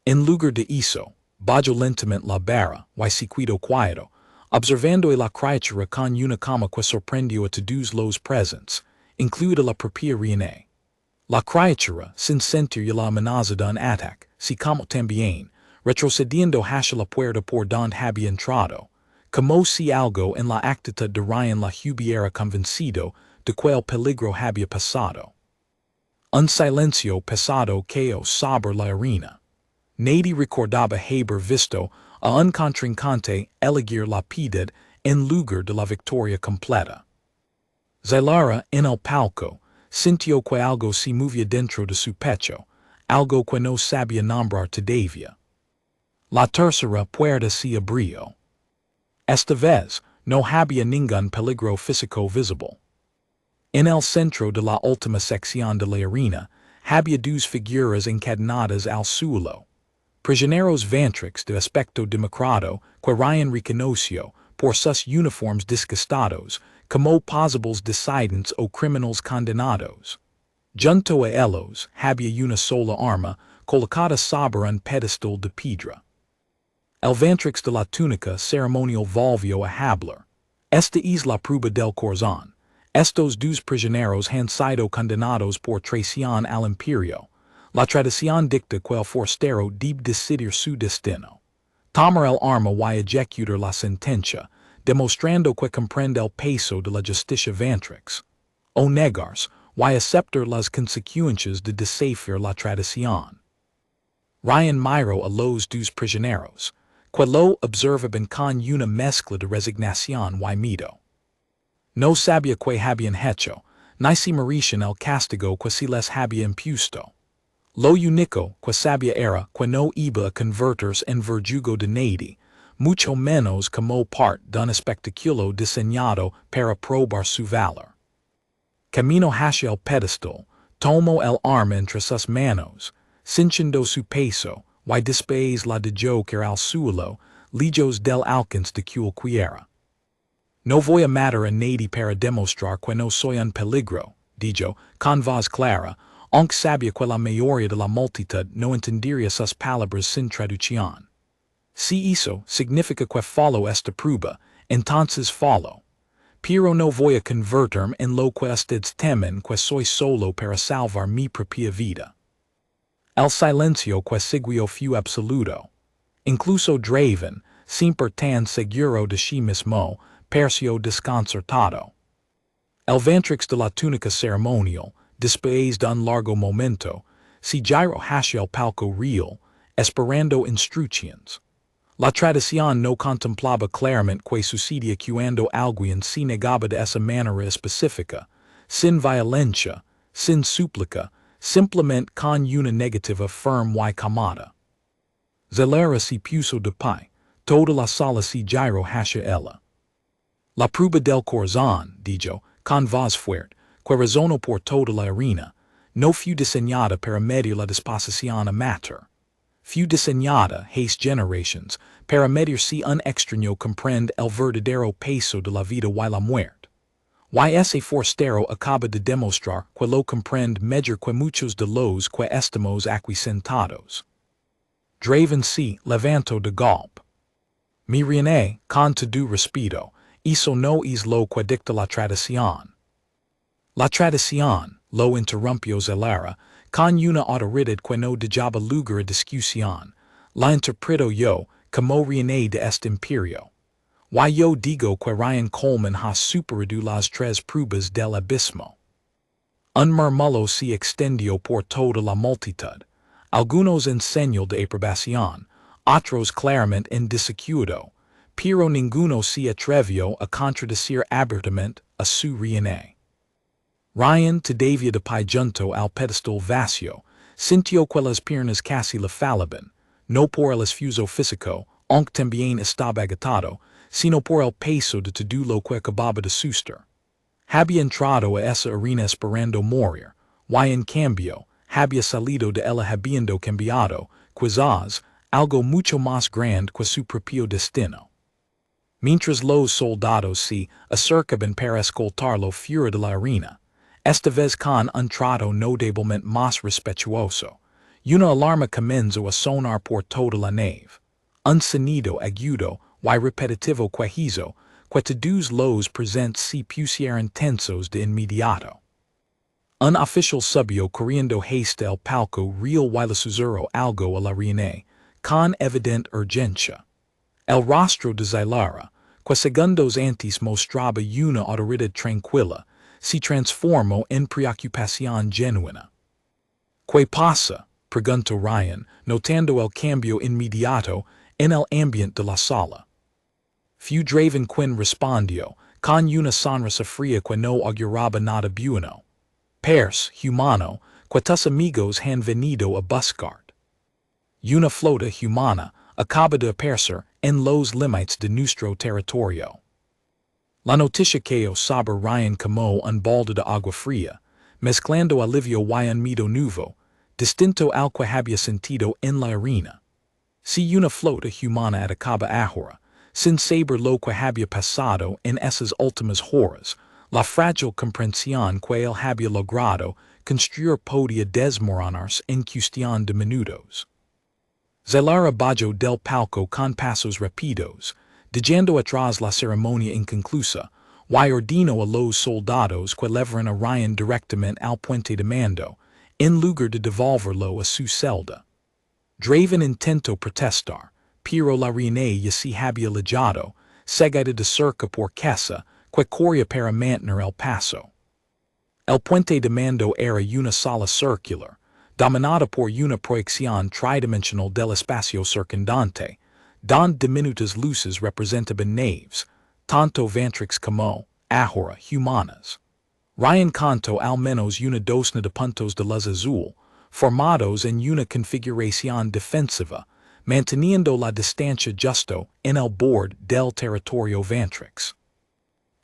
En lugar de eso, bajó lentamente la barra y se quedó quieto, observando a la criatura con una calma que sorprendió a todos los presentes, incluida la propia Reina. La criatura, sin sentir la amenaza de un ataque, se calmó también, retrocediendo hacia la puerta por donde había entrado, como si algo en la actitud de Ryan la hubiera convencido de que el peligro había pasado. Un silencio pesado cayó sobre la arena. Nadie recordaba haber visto a un contrincante elegir la piedad en lugar de la victoria completa. Zailara, en el palco, sintió que algo se movía dentro de su pecho, algo que no sabía nombrar todavía. La tercera puerta se abrió. Esta vez, no había ningún peligro físico visible. En el centro de la última sección de la arena, había dos figuras encadenadas al suelo. Prisioneros ventrix de aspecto demacrado que Ryan reconoció por sus uniformes desgastados como posibles dissidentes o criminales condenados. Junto a ellos había una sola arma colocada sobre un pedestal de piedra. El ventrix de la túnica ceremonial volvió a hablar. Esta es la prueba del corazón. Estos dos prisioneros han sido condenados por traición al imperio. La tradición dicta que el forastero debe decidir su destino. Tomar el arma y ejecutar la sentencia, demostrando que comprende el peso de la justicia ventrix. O negarse, y aceptar las consecuencias de desafiar la tradición. Ryan miró a los dos prisioneros, que lo observaban con una mezcla de resignación y miedo. No sabía que habían hecho, ni se merecían el castigo que se les había impuesto. Lo único que sabía era que no iba a convertirse en verdugo de nadie, mucho menos como parte de un espectáculo diseñado para probar su valor. Camino hacia el pedestal, tomó el arma entre sus manos, sintiendo su peso, y después la dejó caer al suelo, lejos del alcance de cualquiera. No voy a matar a nadie para demostrar que no soy un peligro, dijo, con voz clara, aunque sabía que la mayoría de la multitud no entendería sus palabras sin traducción. Si eso significa que follow esta prueba, entonces follow. Pero no voy a convertirme en lo que ustedes temen que soy solo para salvar mi propia vida. El silencio que siguió fue absoluto. Incluso Draven, siempre tan seguro de sí mismo, pareció desconcertado. El ventrix de la túnica ceremonial, después de un largo momento, se giró hacia el palco real, esperando instrucciones. La tradición no contemplaba claramente que sucedía cuando alguien se negaba de esa manera específica, sin violencia, sin súplica, simplemente con una negativa firme y calmada. Zelera se puso de pie, toda la sala se giró hacia ella. La prueba del corazón, dijo, con voz fuerte, que resonó por toda la arena, no fue diseñada para medir la disposición a matar. Fue diseñada, hace generations, para medir si un extraño comprende el verdadero peso de la vida y la muerte. Y ese forastero acaba de demostrar que lo comprende mejor que muchos de los que estamos aquí sentados. Draven se levantó de golpe. Mi reina, con todo respeto, eso no es lo que dicta la tradición. La tradición, lo interrumpió Zelera, con una autoridad que no dejaba lugar a discusión, la interpreto yo, como reina de este imperio. Y yo digo que Ryan Coleman ha superado las tres pruebas del abismo. Un murmullo se extendió por toda la multitud, algunos en señal de aprobación, otros claramente en desacuerdo, pero ninguno se atrevió a contradecir abiertamente a su reina. Ryan todavía de pie junto al pedestal vacío, sintió que las piernas casi le falaban, no por el esfuerzo físico, aunque también estaba agotado, sino por el peso de todo lo que acababa de suceder. Había entrado a esa arena esperando morir, y en cambio, había salido de ella habiendo cambiado, quizás, algo mucho más grande que su propio destino. Mientras los soldados se acercaban para escoltarlo fuera de la arena, esta vez con un trato notablemente más respetuoso, una alarma comenzó a sonar por toda la nave. Un sonido agudo y repetitivo que hizo que todos los presentes se pusieran tensos de inmediato. Un oficial subió corriendo hasta el palco real y le susurró algo a la reina, con evidente urgencia. El rostro de Zelera, que segundos antes mostraba una autoridad tranquila, se transformó en preocupación genuina. ¿Qué pasa?, preguntó Ryan, notando el cambio inmediato en el ambiente de la sala. Fue Draven quien respondió, con una sonrisa fría que no auguraba nada bueno. Pers, humano, que tus amigos han venido a buscar. Una flota humana acaba de aparecer en los límites de nuestro territorio. La noticia cayó sobre Ryan como un balde de agua fría, mezclando alivio y un miedo nuevo, distinto al que había sentido en la arena. Si una flota humana atacaba ahora, sin saber lo que había pasado en esas últimas horas, la frágil comprensión que él había logrado construir podía desmoronarse en cuestión de minutos. Zelera bajó del palco con pasos rápidos, dejando atrás la ceremonia inconclusa, y ordenó a los soldados que llevaran a Ryan directamente al puente de mando, en lugar de devolverlo a su celda. Draven intentó protestar, pero la reina ya se había alejado, seguida de cerca por Kessa, que corría para mantener el paso. El puente de mando era una sala circular, dominada por una proyección tridimensional del espacio circundante, donde diminutas luces representaban naves, tanto ventrix como, ahora, humanas. Ryan contó al menos una docena de puntos de luz azul, formados en una configuración defensiva, manteniendo la distancia justo en el borde del territorio ventrix.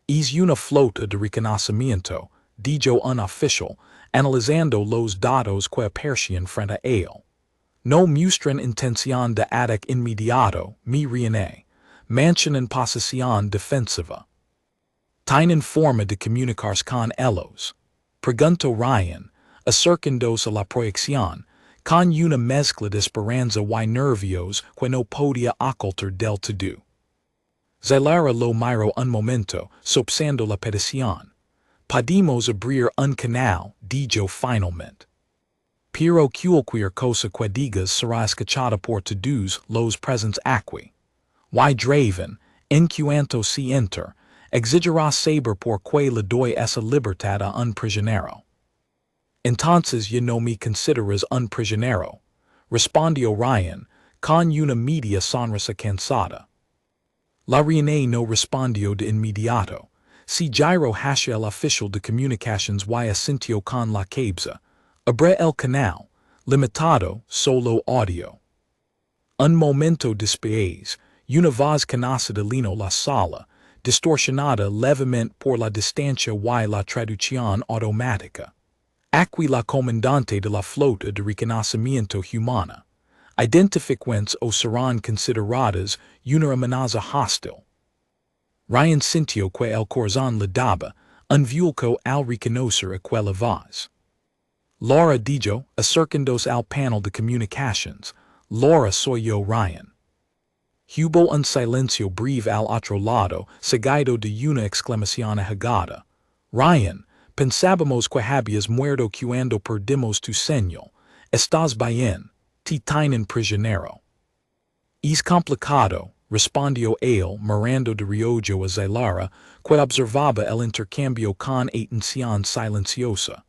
Es una flota de reconocimiento, dijo un oficial, analizando los datos que aparecían frente a él. No muestran intención de ataque inmediato, mi reina, mantienen posición defensiva. ¿Tienen forma de comunicarse con ellos?, preguntó Ryan, acercándose a la proyección, con una mezcla de esperanza y nervios que no podía ocultar del todo. Zilara lo miro un momento, sopsando la petición. Podemos abrir un canal, dijo finalmente. Pero cualquier cosa que digas será escuchada por todos los presentes aquí. Y Draven, en cuanto se enter, exigirá saber por qué le doy esa libertad a un prisionero. Entonces ya no me consideras un prisionero, respondió Ryan, con una media sonrisa cansada. La reina no respondió de inmediato. Si giro hacia el oficial de comunicaciones y asintió con la cabeza. Abre el canal, limitado, solo audio. Un momento después, una voz conocida llenó la sala, distorsionada levemente por la distancia y la traducción automática. Aquí la comandante de la flota de reconocimiento humana. Identificaciones o serán consideradas una amenaza hostil. Ryan sintió que el corazón le daba un vuelco al reconocer aquella voz. Laura dijo, acercándose al panel de comunicaciones, Laura soy yo Ryan. Hubo un silencio breve al otro lado, seguido de una exclamación agregada. Ryan, pensábamos que habías muerto cuando perdimos tu señal. Estás bien, te tienen prisionero. Es complicado, respondió él mirando de reojo a Zilara, que observaba el intercambio con atención silenciosa.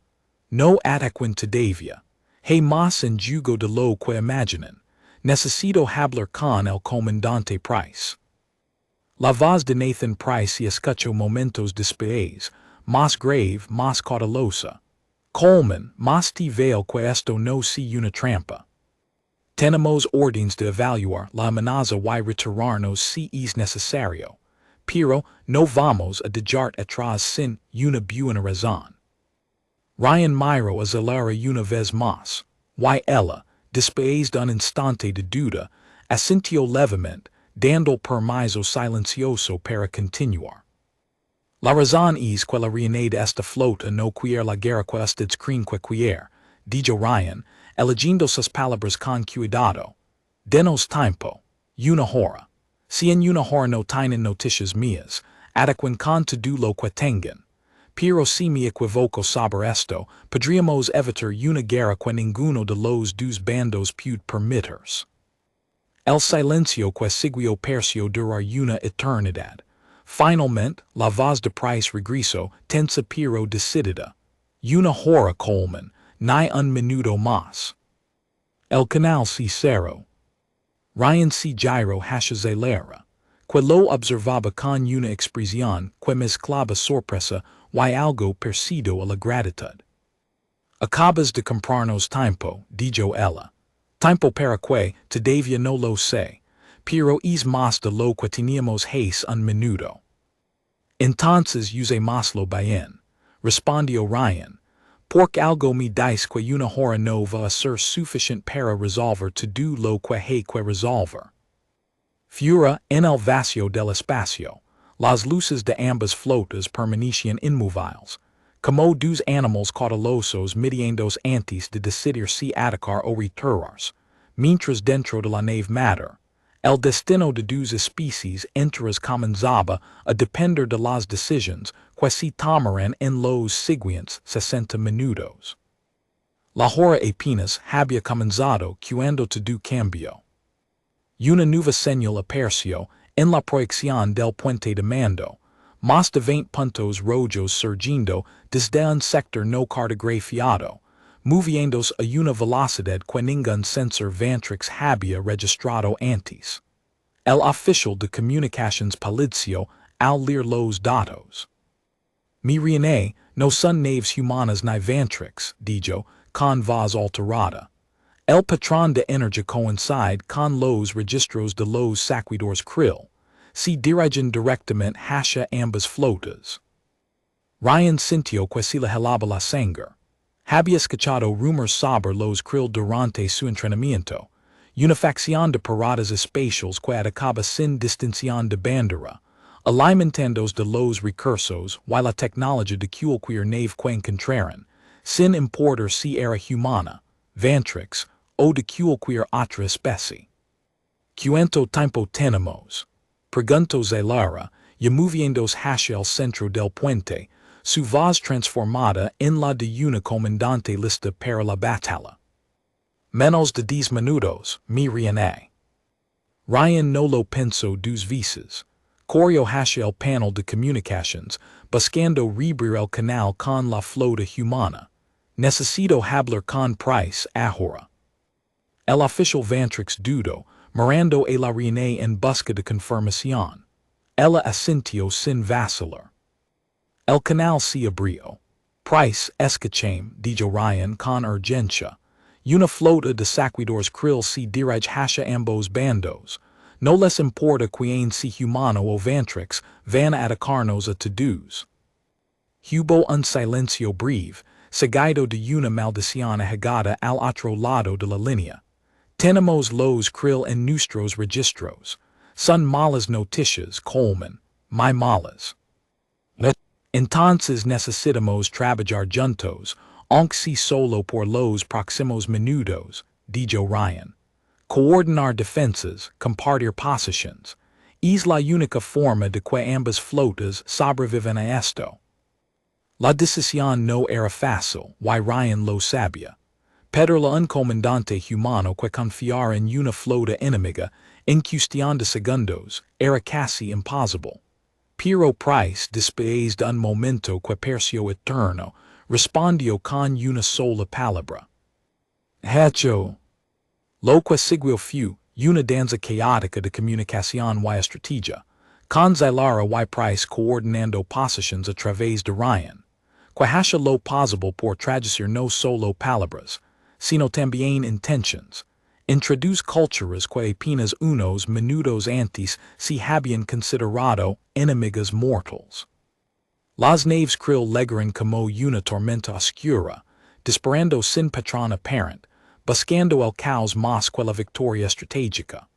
No ataquen todavía. Hay más en juego de lo que imaginan. Necesito hablar con el comandante Price. La voz de Nathan Price se escuchó momentos después, más grave, más cautelosa. Coleman, más te veo que esto no sea una trampa. Tenemos órdenes de evaluar la amenaza y retirarnos si es necesario, pero no vamos a dejar atrás sin una buena razón. Ryan miró a Zilara una vez más, y ella, después de un instante de duda, asintió levemente, dando permiso silencioso para continuar. La razón es que la reina de esta flota no quiere la guerra que ustedes creen que quiere, dijo Ryan, eligiendo sus palabras con cuidado. Denos tiempo, una hora. Si en una hora no tienen noticias mías, adequen con todo lo que tengan. Pero si me equivoco sobre esto, podríamos evitar una guerra que ninguno de los dos bandos puede permitirse. El silencio que siguió pareció durar una eternidad. Finalmente, la voz de Price regresó, tensa pero decidida. Una hora, Coleman, ni un minuto más. El canal se cerró. Ryan se giró hacia Zilara, que lo observaba con una expresión que mezclaba sorpresa y algo parecido a la gratitud. Acabas de comprarnos tiempo, dijo ella. Tiempo para que, todavía no lo sé, pero es más de lo que teníamos hace un minuto. Entonces usémoslo bien, respondió Ryan, porque algo me dice que una hora no va a ser suficiente para resolver todo lo que hay que resolver. Fuera, en el vacío del espacio, las luces de ambas flotas permanecían inmóviles, como dos animales cautelosos midiendo antes de decidir si atacar o retirarse, mientras dentro de la nave mater, el destino de dos especies enteras comenzaba a depender de las decisiones que se tomarán en los siguientes 60 minutos. La hora apenas había comenzado cuando todo cambió. Una nueva señal apareció en la proyección del puente de mando, más de 20 puntos rojos surgiendo desde un sector no cartografiado, moviéndose a una velocidad que ningún sensor Vantrix había registrado antes. El oficial de comunicaciones palideció al leer los datos. Mi reina, no son naves humanas ni Vantrix, dijo, con voz alterada. El patrón de energía coincide con los registros de los saquidores krill. Se dirigen directamente hacia ambas flotas. Ryan sintió que se le helaba la sangre. Había escuchado rumores sobre los krill durante su entrenamiento. Una facción de paradas espaciales que atacaba sin distinción de bandera, alimentándose de los recursos y la tecnología de cualquier nave que encontraran, sin importar si era humana, Vantrix, o de cualquier otra especie. ¿Cuánto tiempo tenemos? Pregunto Zelara, y moviendos hacia el centro del puente, su voz transformada en la de una comandante lista para la batalla. Menos de 10 minutos, mi reina. Ryan no lo pensó dos veces. Corrió hacia el panel de comunicaciones, buscando reabrir el canal con la flota humana. Necesito hablar con Price ahora. El oficial Vantrix dudó, mirando a la reina en busca de confirmación. Ella asintió sin vacilar. El canal se abrió. Price escuchame, dijo Ryan con urgencia. Una flota de saqueadores krill se dirige hacia ambos bandos. No les importa quién si humano o Vantrix van a atacarnos a todos. Hubo un silencio breve, seguido de una maldición ajegada al otro lado de la línea. Tenemos los krill en nuestros registros. Son malas noticias, Coleman, muy malas. Entonces necesitamos trabajar juntos, aunque si solo por los próximos minutos, dijo Ryan. Coordinar defensas, compartir posiciones. Es la única forma de que ambas flotas sobreviven a esto. La decisión no era fácil, y Ryan lo sabía. Pero un comandante humano que confiara en una flota enemiga en cuestión de segundos era casi imposible. Pero Price, después de un momento que pareció eterno, respondió con una sola palabra. Hecho. Lo que siguió fue una danza caótica de comunicación y estrategia, con Zelara y Price coordinando posiciones a través de Ryan, que hace lo posible por traducir no solo palabras, sino también intenciones. Introduce culturas que apenas unos minutos antes se habían considerado enemigas mortales. Las naves krill llegaron como una tormenta oscura, disparando sin patrón apparent, buscando el caos más que la victoria estratégica.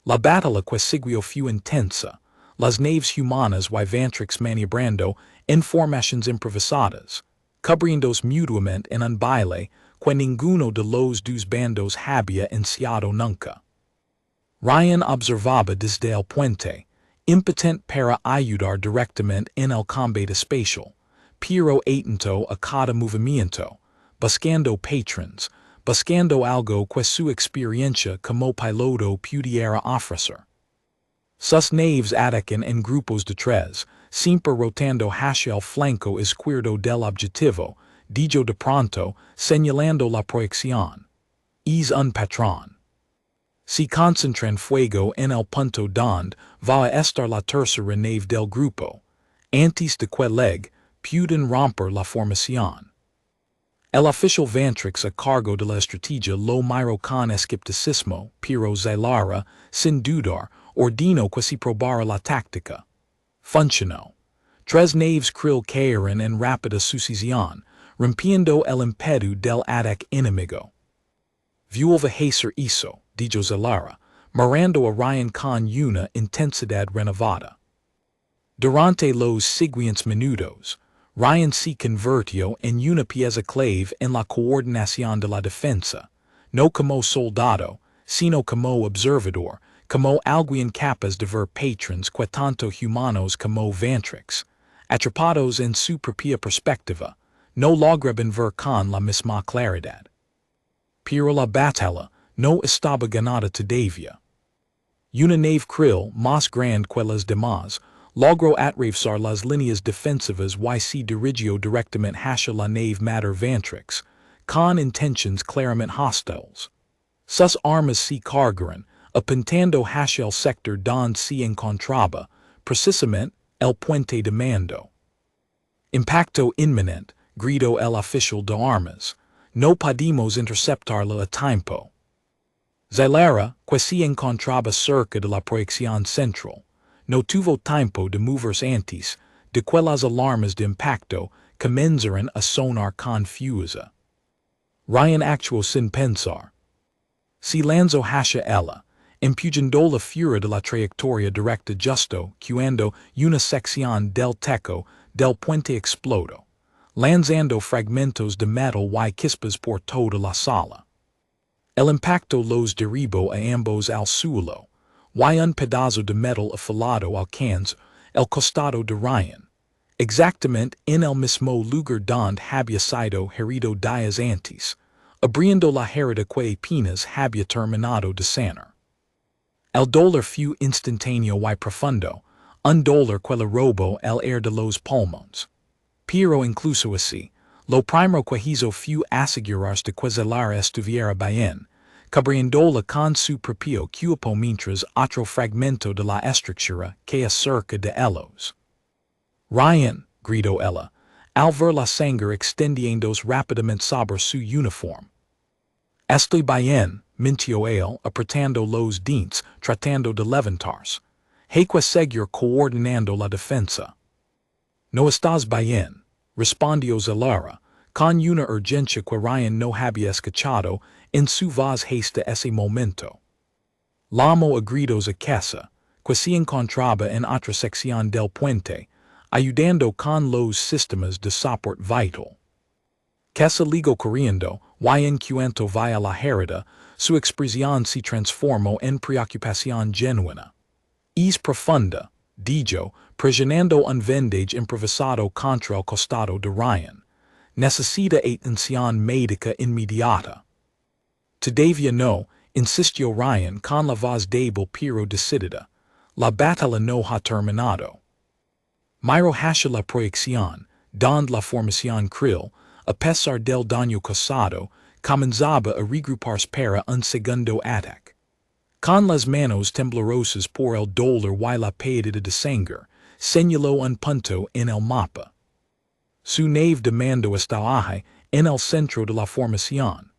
La batalla que siguió fue intensa, las naves humanas y Vantrix maniobrando en formaciones improvisadas, cubriéndose mutuamente en un baile que ninguno de los dos bandos había ensayado nunca. Ryan observaba desde el puente, impotente para ayudar directamente en el combate espacial, pero atento a cada movimiento, buscando patrons, buscando algo que su experiencia como piloto pudiera ofrecer. Sus naves atacan en grupos de tres, siempre rotando hacia el flanco izquierdo del objetivo, dijo de pronto, señalando la proyección. Es un patrón. Si concentran fuego en el punto donde va a estar la tercera nave del grupo, antes de que llegue, pueden romper la formación. El oficial Vantrix a cargo de la estrategia lo miró con escepticismo, pero Zelara, sin dudar, ordenó que se probara la táctica. Funcionó. Tres naves krill cayeron en rápida sucesión, rompiendo el impetu del ataque enemigo. Vuelve a hacer eso, dijo Zelara, mirando a Ryan con una intensidad renovada. Durante los siguientes minutos, Ryan se convirtió en una pieza clave en la coordinación de la defensa, no como soldado, sino como observador, como alguien capaz de ver patrons que tanto humanos como Vantrix, atrapados en su propia perspectiva, no lograban ver con la misma claridad. Pero la batalla no estaba ganada todavía. Una nave krill más grande que las demás logró atravesar las líneas defensivas y se dirigió directamente hacia la nave mater Vantrix, con intenciones claramente hostiles. Sus armas se cargaron, apuntando hacia el sector donde se encontraba, precisamente, el puente de mando. Impacto inminente, gritó el oficial de armas. No podemos interceptarlo a tiempo. Zelara, que se encontraba cerca de la proyección central, no tuvo tiempo de moverse antes de que las alarmas de impacto comenzaran a sonar confusa. Ryan actuó sin pensar. Se lanzó hacia ella, empuñando la furia de la trayectoria directa justo cuando una sección del techo del puente explotó, lanzando fragmentos de metal y chispas por toda la sala. El impacto los derribó a ambos al suelo, y un pedazo de metal afilado alcanza el costado de Ryan. Exactamente en el mismo lugar donde había sido herido días antes, abriendo la herida que apenas había terminado de sanar. El dolor fue instantáneo y profundo, un dolor que le robó el aire de los pulmones. Pero incluso así, lo primero que hizo fue asegurarse de que el aire estuviera bien, cubriéndola con su propio cuerpo mientras otro fragmento de la estructura que cerca de ellos. Ryan, gritó ella, al ver la sangre extendiéndose rápidamente sobre su uniforme. Estoy bien, mintió él, apretando los dientes, tratando de levantarse. Hay que seguir coordinando la defensa. No estás bien, respondió Zalara, con una urgencia que Ryan no había escuchado en su voz hasta ese momento. Llamó a gritos a Kessa, que se encontraba en otra sección del puente, ayudando con los sistemas de soporte vital. Kessa ligó corriendo, y en cuanto via la herida, su expresión se transformó en preocupación genuina. Es profunda, dijo, presionando un vendage improvisado contra el costado de Ryan. Necesita atención médica inmediata. Todavía no, insistió Ryan con la voz débil pero decidida. La batalla no ha terminado. Miro hacia la proyección, donde la formación krill, a pesar del daño causado, comenzaba a regruparse para un segundo ataque. Con las manos temblorosas por el dolor y la pérdida de sangre, señaló un punto en el mapa. Su nave de mando estaba en el centro de la formación.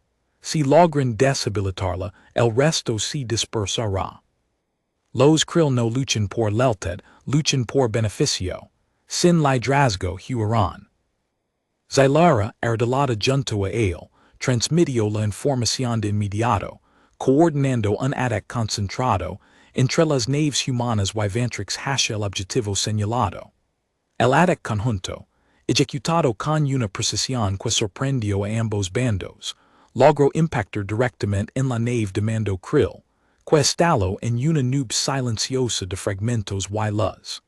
Si logran deshabilitarla, el resto se dispersará. Los krill no luchan por lealtad, luchan por beneficio. Sin liderazgo huirán. Zalara, ardilada junto a él, transmitió la información de inmediato, coordinando un ataque concentrado entre las naves humanas y Vantrix hacia el objetivo señalado. El ataque conjunto, ejecutado con una precisión que sorprendió a ambos bandos, logró impactar directamente en la nave de mando krill, que estalló en una nube silenciosa de fragmentos y luz.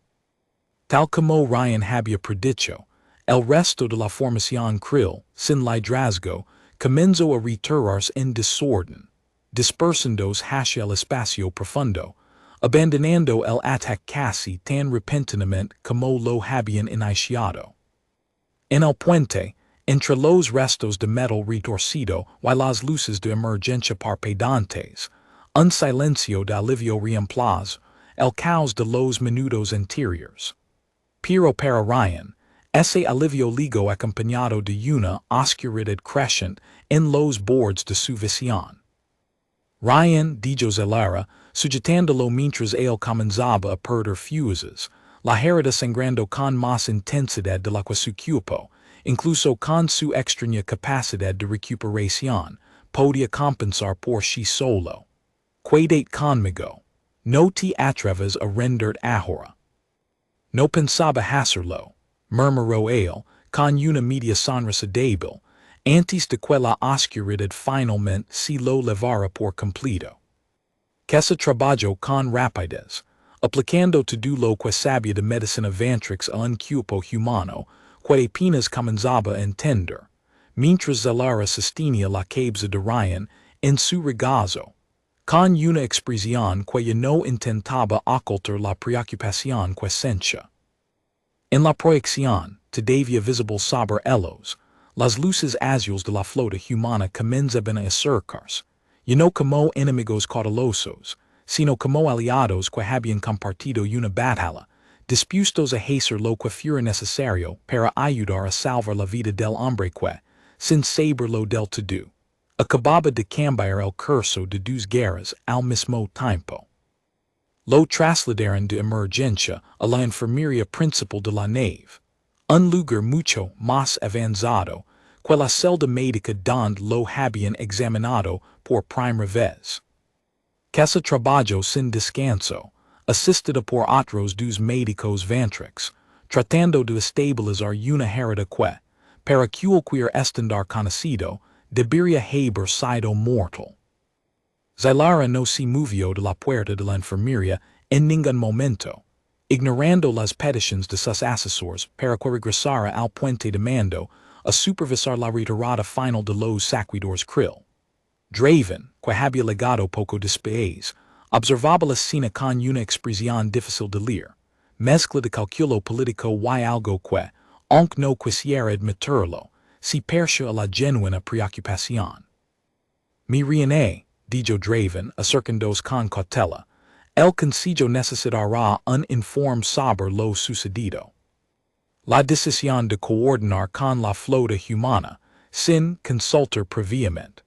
Tal como Ryan había predicho, el resto de la formación krill, sin liderazgo, comenzó a retirarse en desorden, dispersándose hacia el espacio profundo, abandonando el ataque casi tan repentinamente como lo habían iniciado. En el puente, entre los restos de metal retorcido y las luces de emergencia parpadeantes, un silencio de alivio reemplaza el caos de los minutos anteriores. Pero para Ryan, ese alivio ligó acompañado de una oscuridad creciente en los bordes de su visión. Ryan, dijo Zalara, sujetándolo mientras él comenzaba a perder fuerzas, la herida sangrando con más intensidad de la que su cuerpo, incluso con su extraña capacidad de recuperación, podía compensar por sí solo. Quédate conmigo. No te atreves a render ahora. No pensaba hacerlo, murmuró él, con una media sonrisa débil, antes de que la oscuridad finalmente se lo levara por completo. Kessa trabajó con rapidez, aplicando todo lo que sabía de medicina Vantrix a un cuerpo humano, que apenas comenzaba a entender, mientras Zalara sostenía la cabeza de Ryan en su regazo, con una expresión que no intentaba ocultar la preocupación que sentía. En la proyección, todavía visible sobre ellos, las luces azules de la flota humana comenzaban a acercarse, y no como enemigos cautelosos, sino como aliados que habían compartido una batalla, dispuestos a hacer lo que fuera necesario para ayudar a salvar la vida del hombre que, sin saberlo del todo, acababa de cambiar el curso de dos guerras al mismo tiempo. Lo trasladaron de emergencia a la enfermería principal de la nave, un lugar mucho más avanzado que la celda médica donde lo habían examinado por primera vez. Kessa trabajó sin descanso, asistida por otros dos médicos Vantrix, tratando de estabilizar una herida que, para cualquier estándar conocido, debería haber sido mortal. Zylara no se movió de la puerta de la enfermería en ningún momento, ignorando las peticiones de sus asesores para que regresara al puente de mando a supervisar la retirada final de los saqueadores krill. Draven, que había legado poco después, observaba la escena con una expresión difícil de leer, mezcla de cálculo político y algo que, aunque no quisiera admitirlo, se parecía a la genuina preocupación. Mi reine, dijo Draven, acercándose con cautela, el Consejo necesitará un informe sobre lo sucedido. La decisión de coordinar con la flota humana, sin consultar previamente.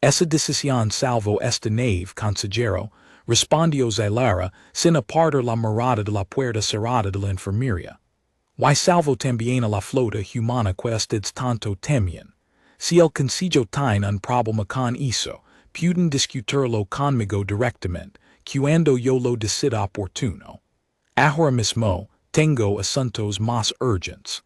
Esa decisión salvo esta nave, consejero, respondió Zylara, sin apartar la mirada de la puerta cerrada de la enfermería. Y salvo también a la flota humana que ustedes tanto temían. Si el Consejo tiene un problema con eso, pueden discutirlo conmigo directamente, cuando yo lo decida oportuno. Ahora mismo, tengo asuntos más urgentes.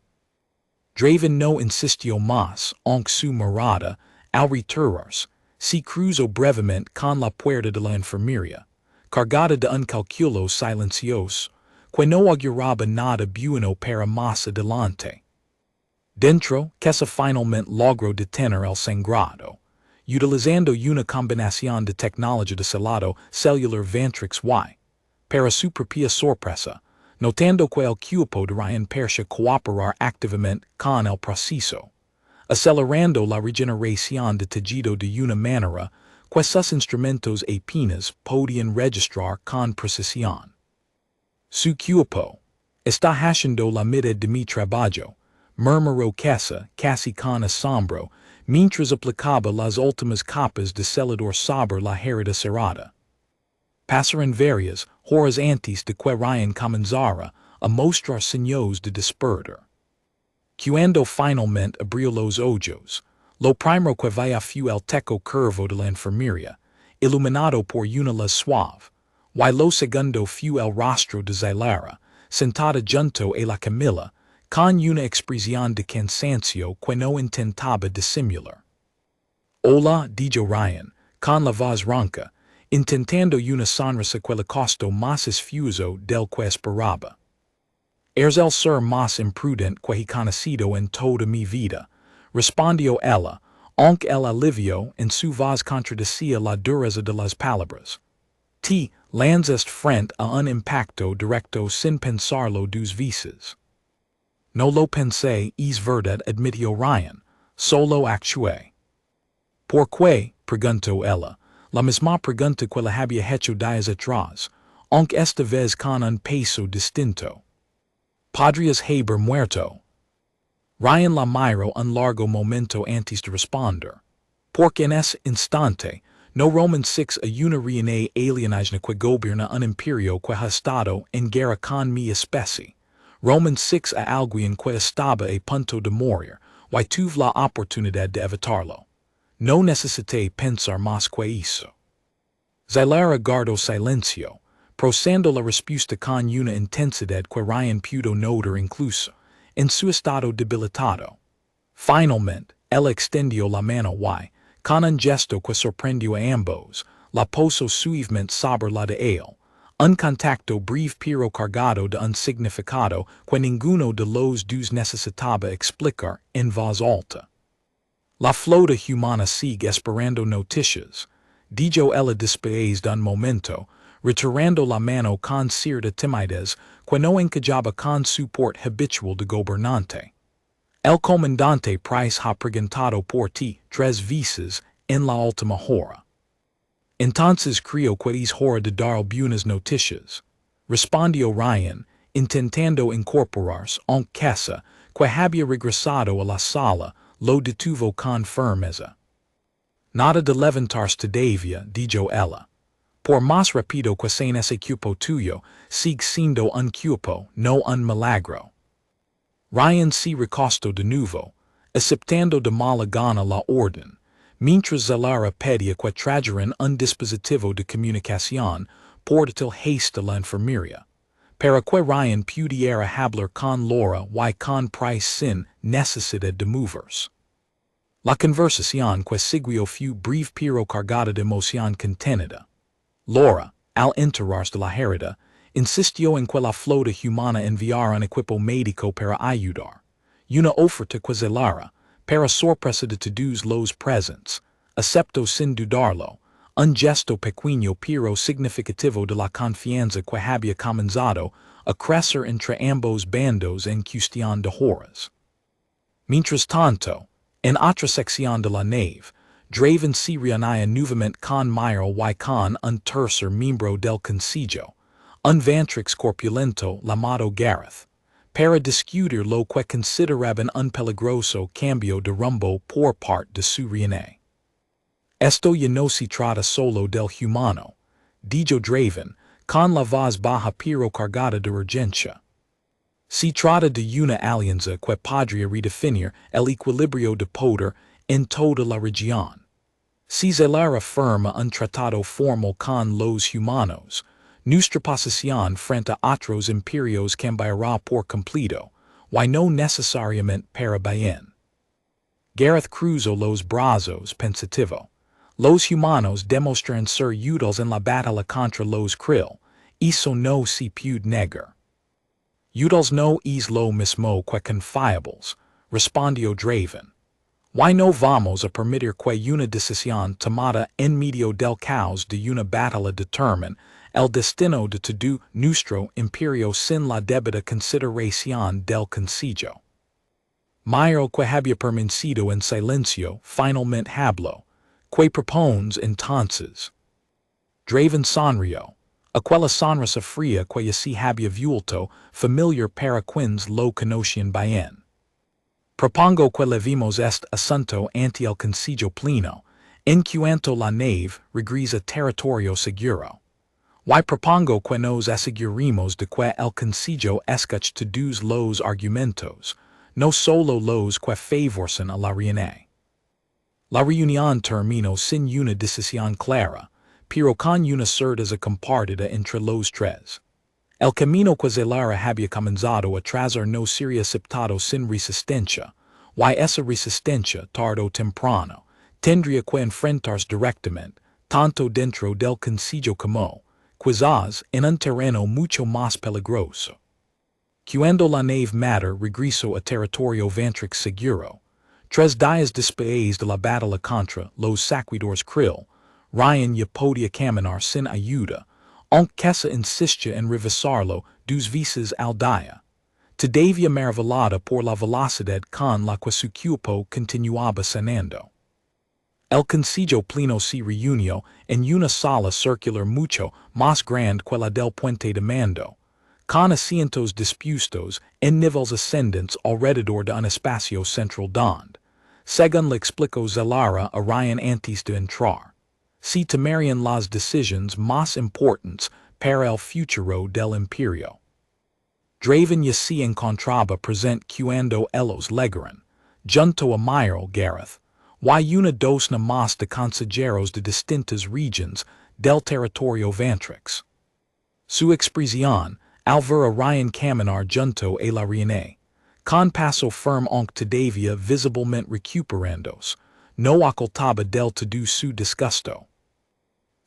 Draven no insistió más, aunque su mirada, al retirarse, se cruzó brevemente con la puerta de la enfermería, cargada de un cálculo silencioso, que no auguraba nada bueno para más adelante. Dentro, Kessa finalmente logró detener el sangrado, utilizando una combinación de tecnología de celado celular Ventrix Y. Para su propia sorpresa, notando que el cuerpo de Ryan parecía cooperar activamente con el proceso, acelerando la regeneración de tejido de una manera que sus instrumentos apenas podían registrar con precisión. Su cuerpo está haciendo la mitad de mi trabajo, murmuró Kessa casi con asombro, mientras aplicaba las últimas capas de celador sobre la herida cerrada. Pasaron varias horas antes de que Ryan comenzara a mostrar signos de despertar. Cuando finalmente abrió los ojos, lo primero que vio fue el techo curvo de la enfermería, iluminado por una luz suave, y lo segundo fue el rostro de Zylara, sentada junto a la camilla, con una expresión de cansancio que no intentaba disimular. Hola, dijo Ryan, con la voz ronca, intentando una sonrisa que le costó más esfuerzo del que esperaba. Eres el ser más imprudente que he conocido en toda mi vida, respondió ella, aunque el alivio en su voz contradecía la dureza de las palabras. Te lanzaste frente a un impacto directo sin pensarlo dos veces. No lo pensé, es verdad, admitió Ryan, solo actué. ¿Por qué? Preguntó ella, la misma pregunta que le había hecho días atrás, aunque esta vez con un peso distinto. ¿Podrías haber muerto? Ryan la miró un largo momento antes de responder. Porque en ese instante, no Roman 6 a una reina alienígena que gobierna un imperio que ha estado en guerra con mi especie. Roman 6 a alguien que estaba a punto de morir, y tuve la oportunidad de evitarlo. No necesité pensar más que eso. Zylara guardó silencio, prosando la respuesta con una intensidad que Ryan pudo notar incluso en su estado debilitado. Finalmente, él extendió la mano y, con un gesto que sorprendió a ambos, la posó suavemente sobre la de él, un contacto breve pero cargado de un significado que ninguno de los dos necesitaba explicar en voz alta. La flota humana sigue esperando noticias, dijo ella después de un momento, retirando la mano con cierta timidez que no encajaba con su porte habitual de gobernante. El comandante Price ha preguntado por ti 3 veces en la última hora. Entonces creo que es hora de dar algunas noticias, respondió Ryan, intentando incorporarse, aunque Kessa, que había regresado a la sala, lo detuvo con firmeza. Nada de levantarse todavía, dijo ella. Por más rápido que sea ese cuerpo tuyo, sigue siendo un cuerpo, no un milagro. Ryan se recostó de nuevo, aceptando de mala gana la orden, mientras Zylara pedía que trajeran un dispositivo de comunicación portátil hasta la enfermería, para que Ryan pudiera hablar con Laura y con Price sin necesidad de moverse. La conversación que siguió fue breve pero cargada de emoción contenida. Laura, al enterarse de la herida, insistió en que la flota humana enviara un equipo médico para ayudar. Una oferta que Zelara, para sorpresa de todos los presentes, aceptó sin dudarlo, un gesto pequeño pero significativo de la confianza que había comenzado a crecer entre ambos bandos en cuestión de horas. Mientras tanto, en otra sección de la nave, Draven se reunía nuevamente con Myro y con un tercer miembro del Consejo, un ventrix corpulento llamado Gareth, para discutir lo que consideraban un peligroso cambio de rumbo por parte de su reina. Esto ya no se trata solo del humano, dijo Draven, con la voz baja pero cargada de urgencia. Se trata de una alianza que podría redefinir el equilibrio de poder en toda la región. Si Zelara firma un tratado formal con los humanos, nuestra posición frente a otros imperios cambiará por completo, y no necesariamente para bien. Gareth cruzó los brazos pensativo. Los humanos demuestran ser útiles en la batalla contra los Krill, eso no se puede negar. Útiles no es lo mismo que confiables, respondió Draven. ¿Why no vamos a permitir que una decisión tomada en medio del caos de una batalla determine el destino de todo nuestro imperio sin la debida consideración del Consejo? Myro que había permanecido en silencio finalmente habló. ¿Qué propones entonces? Draven sonrió. Aquella sonrisa fría que ya se había vuelto familiar para quienes lo conocían bien. Propongo que levemos este asunto ante el Consejo Pleno, en cuanto la nave regrese a territorio seguro. Y propongo que nos aseguremos de que el Consejo escuche todos los argumentos, no solo los que favorecen a la reina. La reunión terminó sin una decisión clara, pero con una certeza compartida entre los tres. El camino que Zelara había comenzado a trazar no sería aceptado sin resistencia, y esa resistencia, tarde o temprano, tendría que enfrentarse directamente, tanto dentro del Consejo como, quizás, en un terreno mucho más peligroso. Cuando la nave mater regresó a territorio ventrix seguro, 3 días después de la batalla contra los saqueadores Krill, Ryan ya podía caminar sin ayuda, aunque se insistía en revisarlo 2 veces al día. Todavía maravillada por la velocidad con la que su cuerpo continuaba sanando. El Consejo Pleno se reunió en una sala circular mucho más grande que la del puente de mando, con asientos dispuestos en niveles ascendentes alrededor de un espacio central donde, según le explicó Zelara a Ryan antes de entrar, se tomarían las decisiones más importantes para el futuro del imperio. Draven ya se encontraba presente cuando ellos llegaron, junto a Myro Gareth, y una docena más de consejeros de distintas regiones del territorio ventrix. Su expresión, al ver a Ryan caminar junto a la reina, con paso firme aunque todavía visiblemente recuperándose, no ocultaba del todo su disgusto.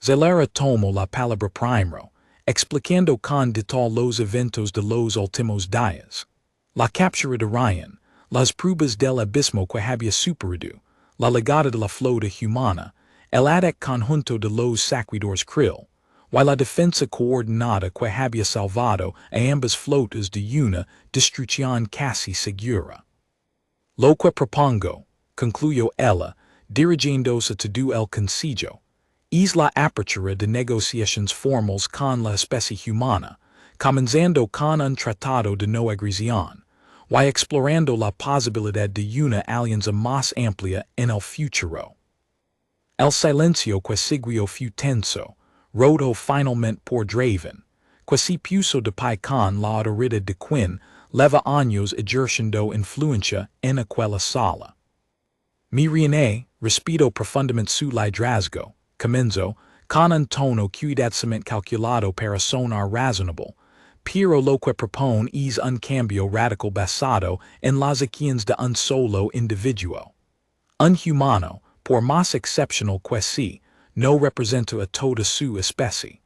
Zelara tomó la palabra primero, explicando con detalle los eventos de los últimos días. La captura de Ryan, las pruebas del abismo que había superado, la llegada de la flota humana, el ataque conjunto de los saqueadores Krill, y la defensa coordinada que había salvado a ambas flotas de una destrucción casi segura. Lo que propongo, concluyó ella, dirigiéndose a todo el Consejo, es la apertura de negociaciones formales con la especie humana, comenzando con un tratado de no agresión, y explorando la posibilidad de una alianza más amplia en el futuro. El silencio que siguió fue tenso, roto finalmente por Draven, que se puso de pie con la autoridad de quien lleva años ejerciendo influencia en aquella sala. Mi reina, respiró profundamente su liderazgo, comenzó, con un tono cuidadosamente calculado para sonar razonable, pero lo que propone es un cambio radical basado en las acciones de un solo individuo. Unhumano, por más exceptional que si, no representa a toda su especie.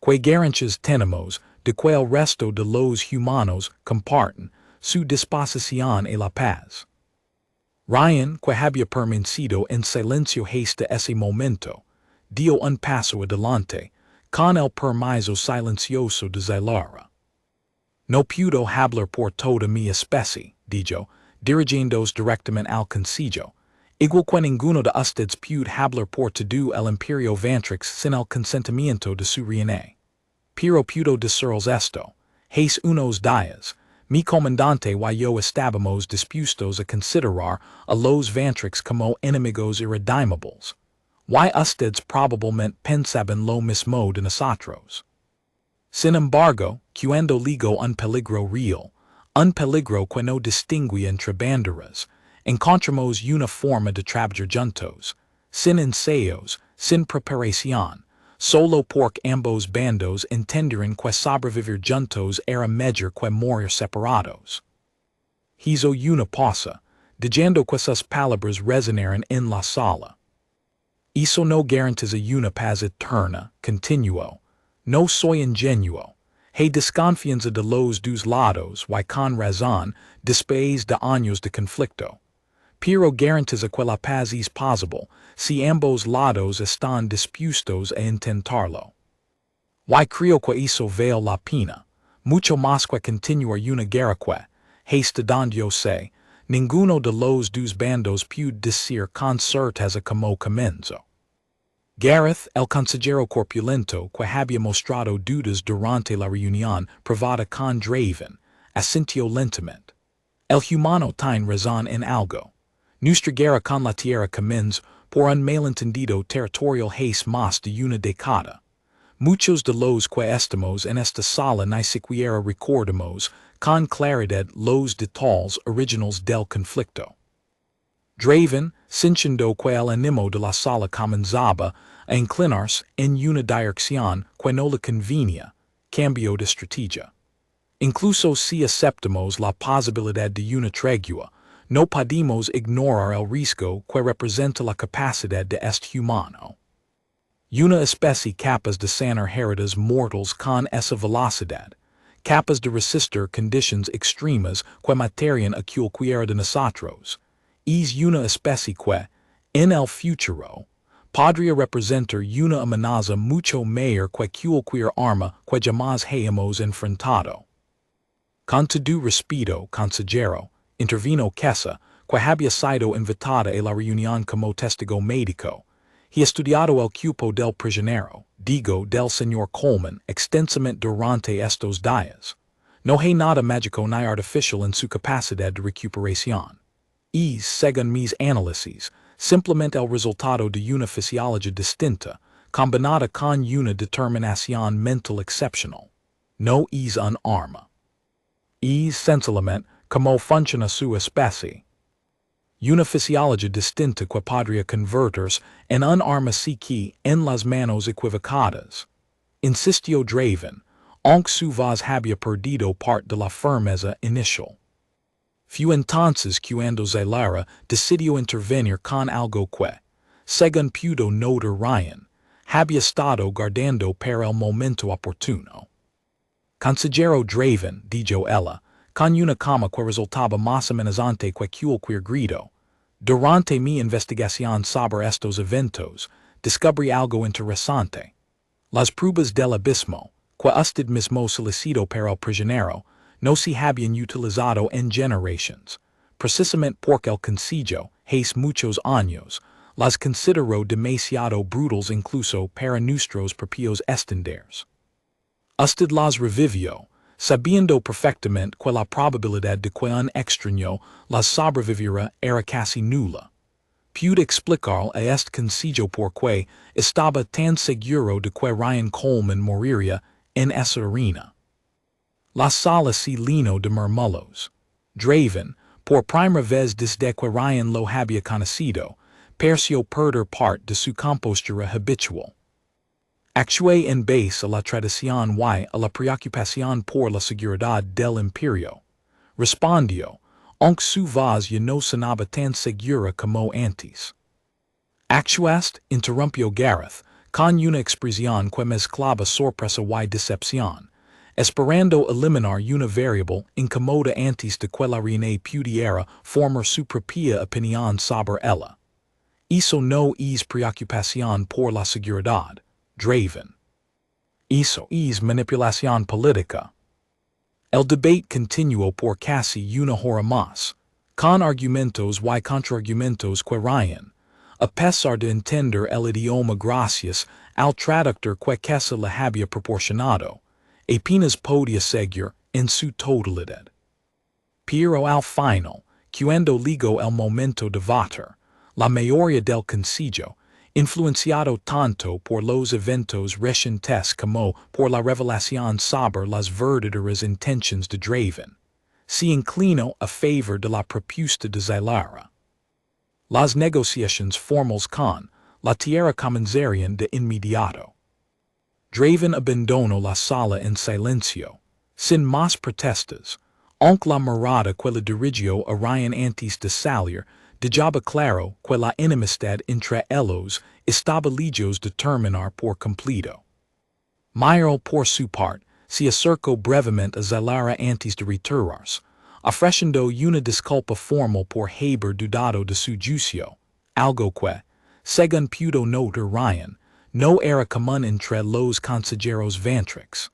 Que garantias tenemos de que el resto de los humanos comparten su disposición a la paz. Ryan, que había permanecido en silencio hasta ese momento, dio un paso adelante, con el permiso silencioso de Zailara. No puedo hablar por toda mi especie, dijo, dirigiéndose directamente al concilio, igual que ninguno de ustedes puede hablar por todo el imperio Vantrix sin el consentimiento de su reina. Pero puedo decirles esto, hace unos días, mi comandante y yo estábamos dispuestos a considerar a los Vantrix como enemigos irredeemables. Y ustedes probablemente pensaban lo mismo de nosotros. Sin embargo, cuando ligo un peligro real, un peligro que no distingue entre banderas, encontramos una forma de trabajar juntos, sin ensayos, sin preparación, solo porque ambos bandos entendieron que sobrevivir juntos era mejor que morir separados. Hizo una pausa, diciendo que sus palabras resonaron en la sala. Eso no garantiza una paz eterna, continuó. No soy ingenuo. Hay desconfianza de los dos lados y con razón después de años de conflicto. Pero garantiza que la paz es posible si ambos lados están dispuestos a intentarlo. Y creo que eso vale la pena, mucho más que continuar una guerra que, hasta donde yo sé, ninguno de los dos bandos puede decir con certeza como comenzó. Gareth, el consejero corpulento que había mostrado dudas durante la reunión privada con Draven, asintió lentamente. El humano tiene razón en algo. Nuestra guerra con la tierra comienza por un malentendido territorial hace más de una década. Muchos de los que estamos en esta sala ni siquiera recordamos con claridad los detalles originales del conflicto. Draven, sintiendo que el ánimo de la sala comenzaba a inclinarse en una dirección que no le convenía, cambió de estrategia. Incluso si aceptamos la posibilidad de una tregua, no podemos ignorar el riesgo que representa la capacidad de este humano. Una especie capaz de sanar heridas mortales con esa velocidad, capaz de resistir condiciones extremas que matarían a cualquiera de nosotros, es una especie que, en el futuro, podría representar una amenaza mucho mayor que cualquier arma que jamás hayamos enfrentado. Con todo respeto, consejero, intervino Kessa, que había sido invitada a la reunión como testigo médico. He estudiado el cuerpo del prisionero, digo del señor Coleman, extensamente durante estos días. No hay nada mágico ni artificial en su capacidad de recuperación. Es, según mis análisis, simplemente el resultado de una fisiología distinta, combinada con una determinación mental excepcional. No es un arma. Es sencillamente como funciona su especie. Una fisiología distinta que podría convertirse en un arma psíquica en las manos equivocadas. Insistió Draven, aunque su voz había perdido parte de la firmeza inicial. Fue entonces cuando Zailara decidió intervenir con algo que, según pudo notar Ryan, había estado guardando para el momento oportuno. Consejero Draven, dijo ella, con una calma que resultaba más amenazante que cualquier grito. Durante mi investigación sobre estos eventos, descubrí algo interesante. Las pruebas del abismo, que usted mismo solicitó para el prisionero, no se habían utilizado en generaciones, precisamente porque el concilio, hace muchos años, las consideró demasiado brutales incluso para nuestros propios estándares. Usted las revivió, sabiendo perfectamente que la probabilidad de que un extraño las sobreviviera era casi nula. Pude explicar a este concilio por qué estaba tan seguro de que Ryan Coleman moriría en esa arena. La sala se llenó de murmullos. Draven, por primera vez desde que Ryan lo había conocido, pareció perder parte de su compostura habitual. Actué en base a la tradición y a la preocupación por la seguridad del imperio. Respondió, onc su vaz y no sonaba tan segura como antes. Actuast, interrumpió Gareth, con una expresión que mezclaba sorpresa y decepción, esperando eliminar una variable incomoda antes de que la reina pudiera formar su propia opinión sobre ella. Eso no es preocupación por la seguridad, Draven. Eso es manipulación política. El debate continuó por casi una hora más, con argumentos y contraargumentos que Ryan, a pesar de entender el idioma gracias al traductor que se le había proporcionado, apenas podía seguir en su totalidad. Pero al final, cuando llegó el momento de votar, la mayoría del Consejo, influenciado tanto por los eventos recientes como por la revelación sobre las verdaderas intenciones de Draven, se inclinó a favor de la propuesta de Zylara. Las negociaciones formales con la Tierra comenzarían de inmediato. Draven abandonó la sala en silencio, sin más protestas, aunque la mirada que le dirigió a Ryan antes de salir dejaba claro que la enemistad entre ellos estaba lejos de terminar por completo. Myrtle, por su parte, se acercó brevemente a Zylara antes de retirarse, ofreciendo una disculpa formal por haber dudado de su juicio, algo que, según pudo notar Ryan, no era común entre los consejeros Vantrix.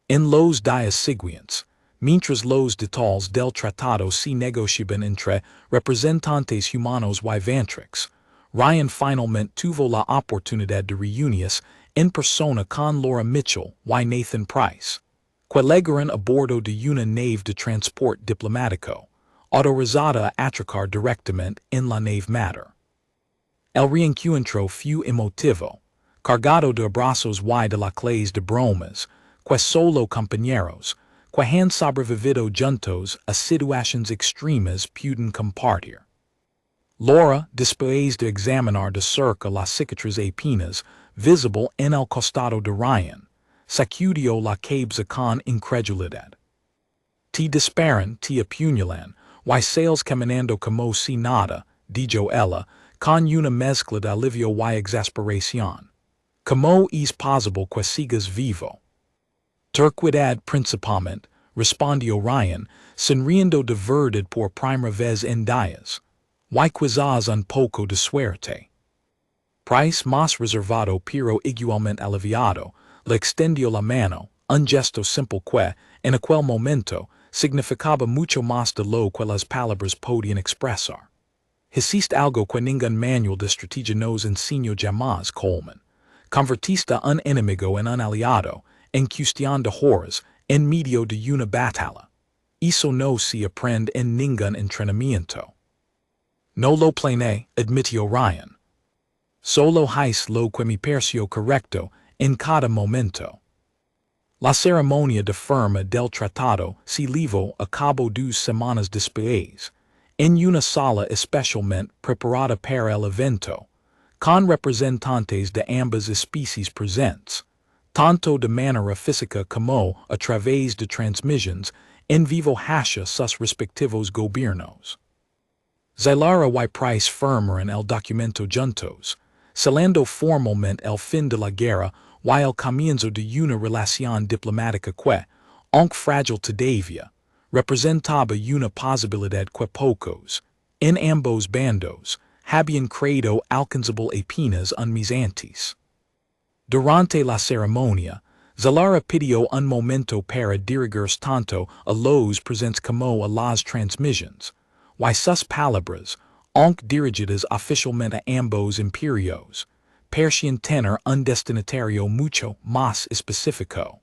En los días siguientes, mientras los detalles del tratado se negociaban entre representantes humanos y Vantrix, Ryan finalmente tuvo la oportunidad de reunirse en persona con Laura Mitchell y Nathan Price, que llegaron a bordo de una nave de transporte diplomático, autorizada a atracar directamente en la nave mater. El reencuentro fue emotivo, cargado de abrazos y de la clase de bromas, que solo compañeros, que han sobrevivido juntos a situaciones extremas pueden compartir. Laura, después de examinar de cerca las cicatrices apenas visible en el costado de Ryan, sacudió la cabeza con incredulidad. Te disparan, te apuñalan, y sales caminando como si nada, dijo ella, con una mezcla de alivio y exasperación. ¿Cómo es posible que sigas vivo? Terquedad principalmente, respondió Ryan, sonriendo de verdad por primera vez en días. Y quizás un poco de suerte. Price, más reservado pero igualmente aliviado, le extendió la mano, un gesto simple que, en aquel momento, significaba mucho más de lo que las palabras podían expresar. Hiciste algo que ningún manual de estrategia nos enseñó jamás, Coleman. Convertiste un enemigo en un aliado, en cuestión de horas, en medio de una batalla. Eso no se aprende en ningún entrenamiento. No lo planeé, admitió Ryan. Solo hice lo que me pareció correcto en cada momento. La ceremonia de firma del tratado se llevó a cabo 2 semanas después, en una sala especialmente preparada para el evento, con representantes de ambas especies presentes, tanto de manera física como a través de transmisiones en vivo hacia sus respectivos gobiernos. Zylara y Price firmaron el documento juntos, sellando formalmente el fin de la guerra y el comienzo de una relación diplomática que, aunque frágil todavía, representaba una posibilidad que pocos, en ambos bandos, habían creído alcanzable apenas un mes antes. Durante la ceremonia, Zylara pidió un momento para dirigirse tanto a los presentes como a las transmisiones, y sus palabras, aunque dirigidas oficialmente a ambos imperios, parecían tener un destinatario mucho más específico.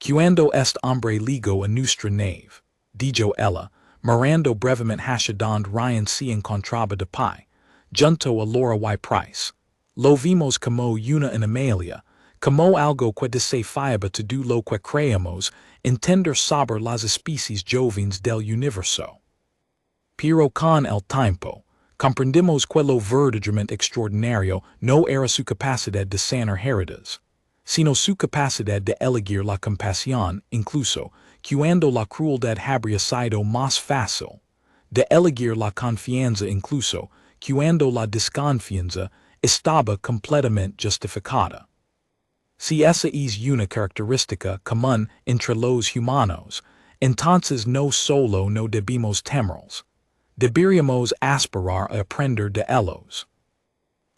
Cuando este hombre llegó a nuestra nave, dijo ella, mirando brevemente hacia donde Ryan se encontraba de pie, junto a Laura y Price, lo vimos como una anomalía, como algo que desafiaba todo lo que creemos entender sobre las especies jóvenes del universo. Pero con el tiempo, comprendimos que lo verdaderamente extraordinario no era su capacidad de sanar heridas, sino su capacidad de elegir la compasión, incluso, cuando la crueldad habría sido más fácil, de elegir la confianza incluso, cuando la desconfianza estaba completamente justificada. Si esa es una característica común entre los humanos, entonces no solo no debemos temerlos, deberíamos aspirar a aprender de ellos.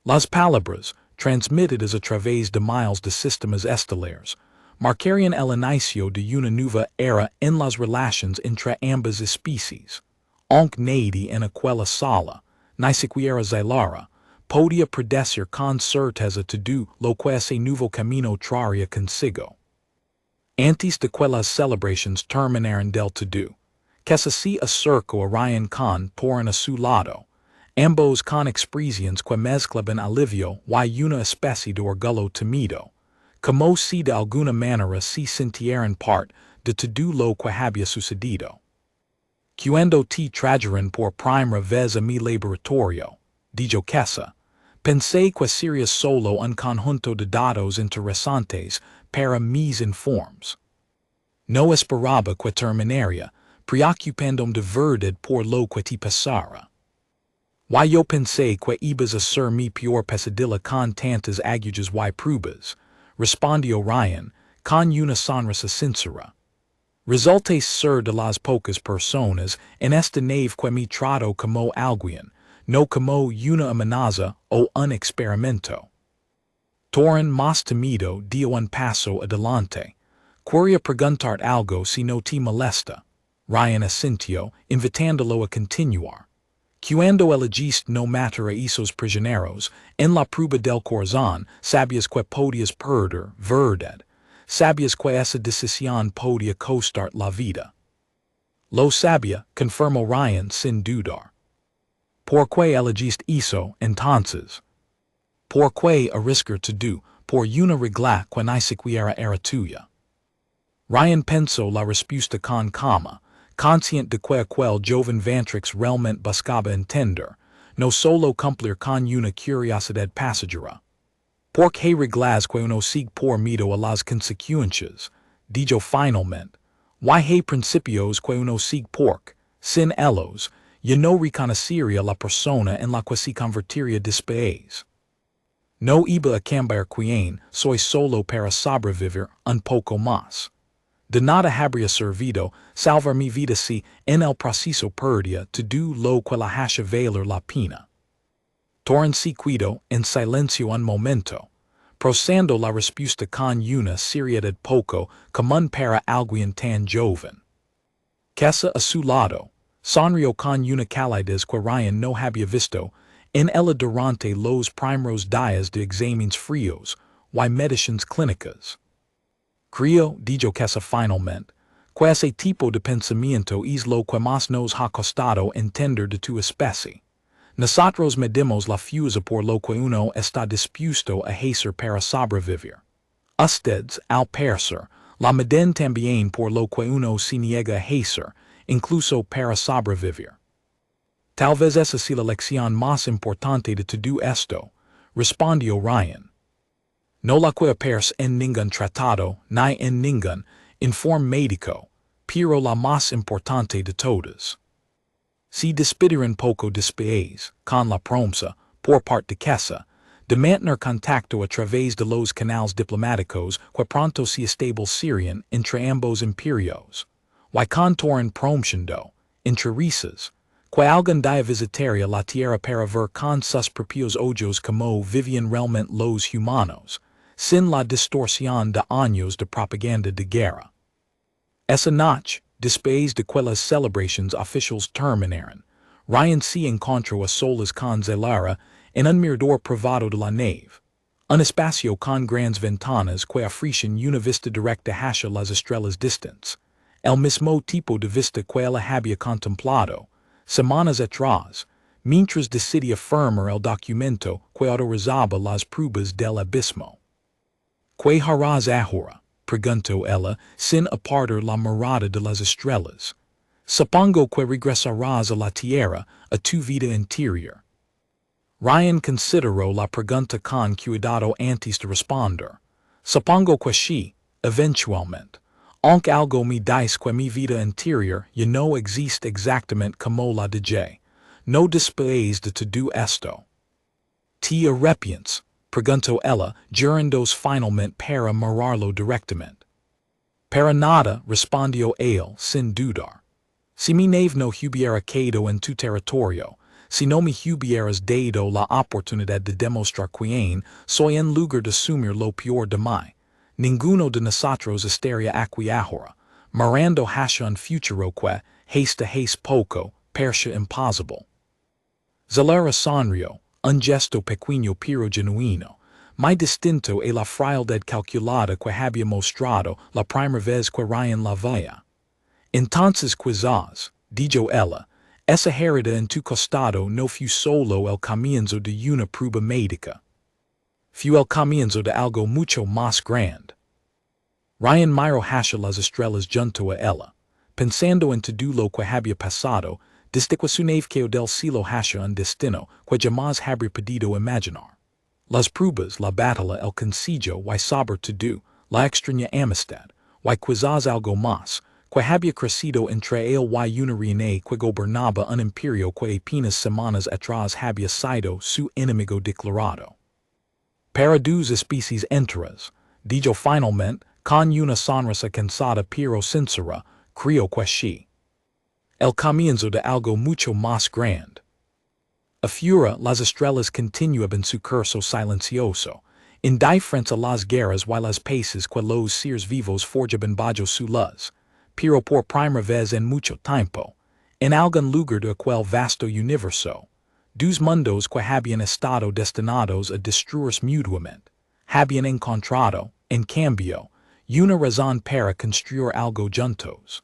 Las palabras, transmitidas a través de miles de sistemas estelares, marcarían el inicio de una nueva era en las relaciones entre ambas especies, aunque nadie en aquella sala, ni siquiera Zylara, podía predecir con certeza todo lo que ese nuevo camino traería consigo. Antes de que las celebrations terminaran del todo, que se acercó a Ryan con Torin a su lado, ambos con expresiones que mezclaban alivio y una especie de orgullo temido, como si de alguna manera se sintieran parte de todo lo que había sucedido. Cuando te trajeron por primera vez a mi laboratorio, dijo Kessa, pensé que sería solo un conjunto de datos interesantes para mis informes. No esperaba que terminaría preocupándome de verdad por lo que te pasara. Yo pensé que ibas a ser mi peor pesadilla con tantas agujas y pruebas, respondió Ryan, con una sonrisa sincera. Resulté ser de las pocas personas en esta nave que me trato como alguien, no como una amenaza o un experimento. Torin más temido dio un paso adelante. Quería preguntarte algo si no te molesta. Ryan asintió, invitándolo a continuar. Cuando elegiste no matar a esos prisioneros, en la prueba del corazón, sabías que podías perder, verdad. Sabías que esa decisión podía costar la vida. Lo sabía, confirmó Ryan sin dudar. ¿Por qué elegiste eso, entonces? ¿Por qué arriscar todo, por una regla que ni siquiera era tuya? Ryan pensó la respuesta con calma, consciente de que aquel joven Vantrix realmente buscaba entender, no solo cumplir con una curiosidad pasajera. ¿Por qué reglas que uno sigue por miedo a las consecuencias? Dijo finalmente. ¿Hay principios que uno sigue porque, sin ellos, ya no reconocería la persona en la que se convertiría después? No iba a cambiar quien soy solo para sobrevivir un poco más. De nada habría servido salvar mi vida si en el proceso perdía todo lo que la hace valer la pena. Torin se quedó en silencio un momento, procesando la respuesta con una seriedad poco común para alguien tan joven. Kessa a su lado, sonrió con una calidez que Ryan no había visto en ella durante los primeros días de exámenes fríos y mediciones clínicas. Creo, dijo Kessa finalmente, que ese tipo de pensamiento es lo que más nos ha costado entender de tu especie. Nosotros medimos la fuerza por lo que uno está dispuesto a hacer para sobrevivir. Ustedes, al parecer, la miden también por lo que uno se niega a hacer, incluso para sobrevivir. Tal vez esa sea la lección más importante de todo esto, respondió Ryan. No la que aparece en ningún tratado, ni en ningún informe médico, pero la más importante de todas. Se despidieron poco después, con la promesa, por parte de Kessa, de mantener contacto a través de los canales diplomáticos que pronto se establecerían entre ambos imperios, y con Torin prometiendo, entre risas, que algún día visitaría la Tierra para ver con sus propios ojos como vivían realmente los humanos, sin la distorsión de años de propaganda de guerra. Esa noche, después de que las celebrations officiales terminaran, Ryan se encontró a solas con Zylara en un mirador privado de la nave, un espacio con grandes ventanas que ofrecen una vista directa hacia las estrellas distantes, el mismo tipo de vista que él había contemplado semanas atrás, mientras decidía firmar el documento que autorizaba las pruebas del abismo. ¿Qué harás ahora?, preguntó ella, sin apartar la mirada de las estrellas. Supongo que regresarás a la Tierra, a tu vida interior. Ryan consideró la pregunta con cuidado antes de responder. Suppongo que si, eventualmente, aunque algo me dice que mi vida interior ya no existe exactamente como la de no después de todo esto. Te arrepientes, preguntó ella, jurandos finalmente para mirarlo directamente. Para nada, respondió él, sin dudar. Si mi nave no hubiera caído en tu territorio, si no me hubieras dado la oportunidad de demostrar quién soy en lugar de asumir lo peor de mí, ninguno de nosotros estaría aquí ahora, mirando hacia un futuro que, hace poco, parecía imposible. Zalera sonrió, un gesto pequeño pero genuino, muy distinto a la frialdad calculada que había mostrado la primera vez que Ryan la veía. Entonces quizás, dijo ella, esa herida en tu costado no fue solo el comienzo de una prueba médica. Fue el comienzo de algo mucho más grande. Ryan miró hacia las estrellas junto a ella, pensando en todo lo que había pasado, desde que su nave cayó del cielo hacia un destino que jamás habría podido imaginar. Las pruebas, la batalla, el concilio, y sobre todo, la extraña amistad, y quizás algo más, que había crecido entre él y una reina que gobernaba un imperio que apenas semanas atrás había sido su enemigo declarado. Para dos especies enteras, dijo finalmente, con una sonrisa cansada pero sincera, creo que sí. El comienzo de algo mucho más grande. Afuera, las estrellas continuaban su curso silencioso, indiferentes a las guerras y las paces que los seres vivos forjaban bajo su luz, pero por primera vez en mucho tiempo, en algún lugar de aquel vasto universo, dos mundos que habían estado destinados a destruirse mutuamente, habían encontrado, en cambio, una razón para construir algo juntos.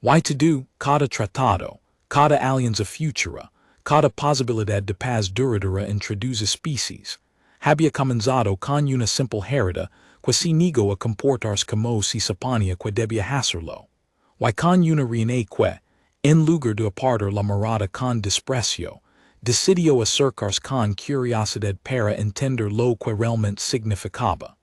Y todo, cada tratado, cada alianza futura, cada posibilidad de paz duradera entre dos especies, había comenzado con una simple herida que se negó a comportarse como se suponía que debía hacerlo, y con una reina que, en lugar de apartar la mirada con desprecio, decidió acercarse con curiosidad para entender lo que realmente significaba.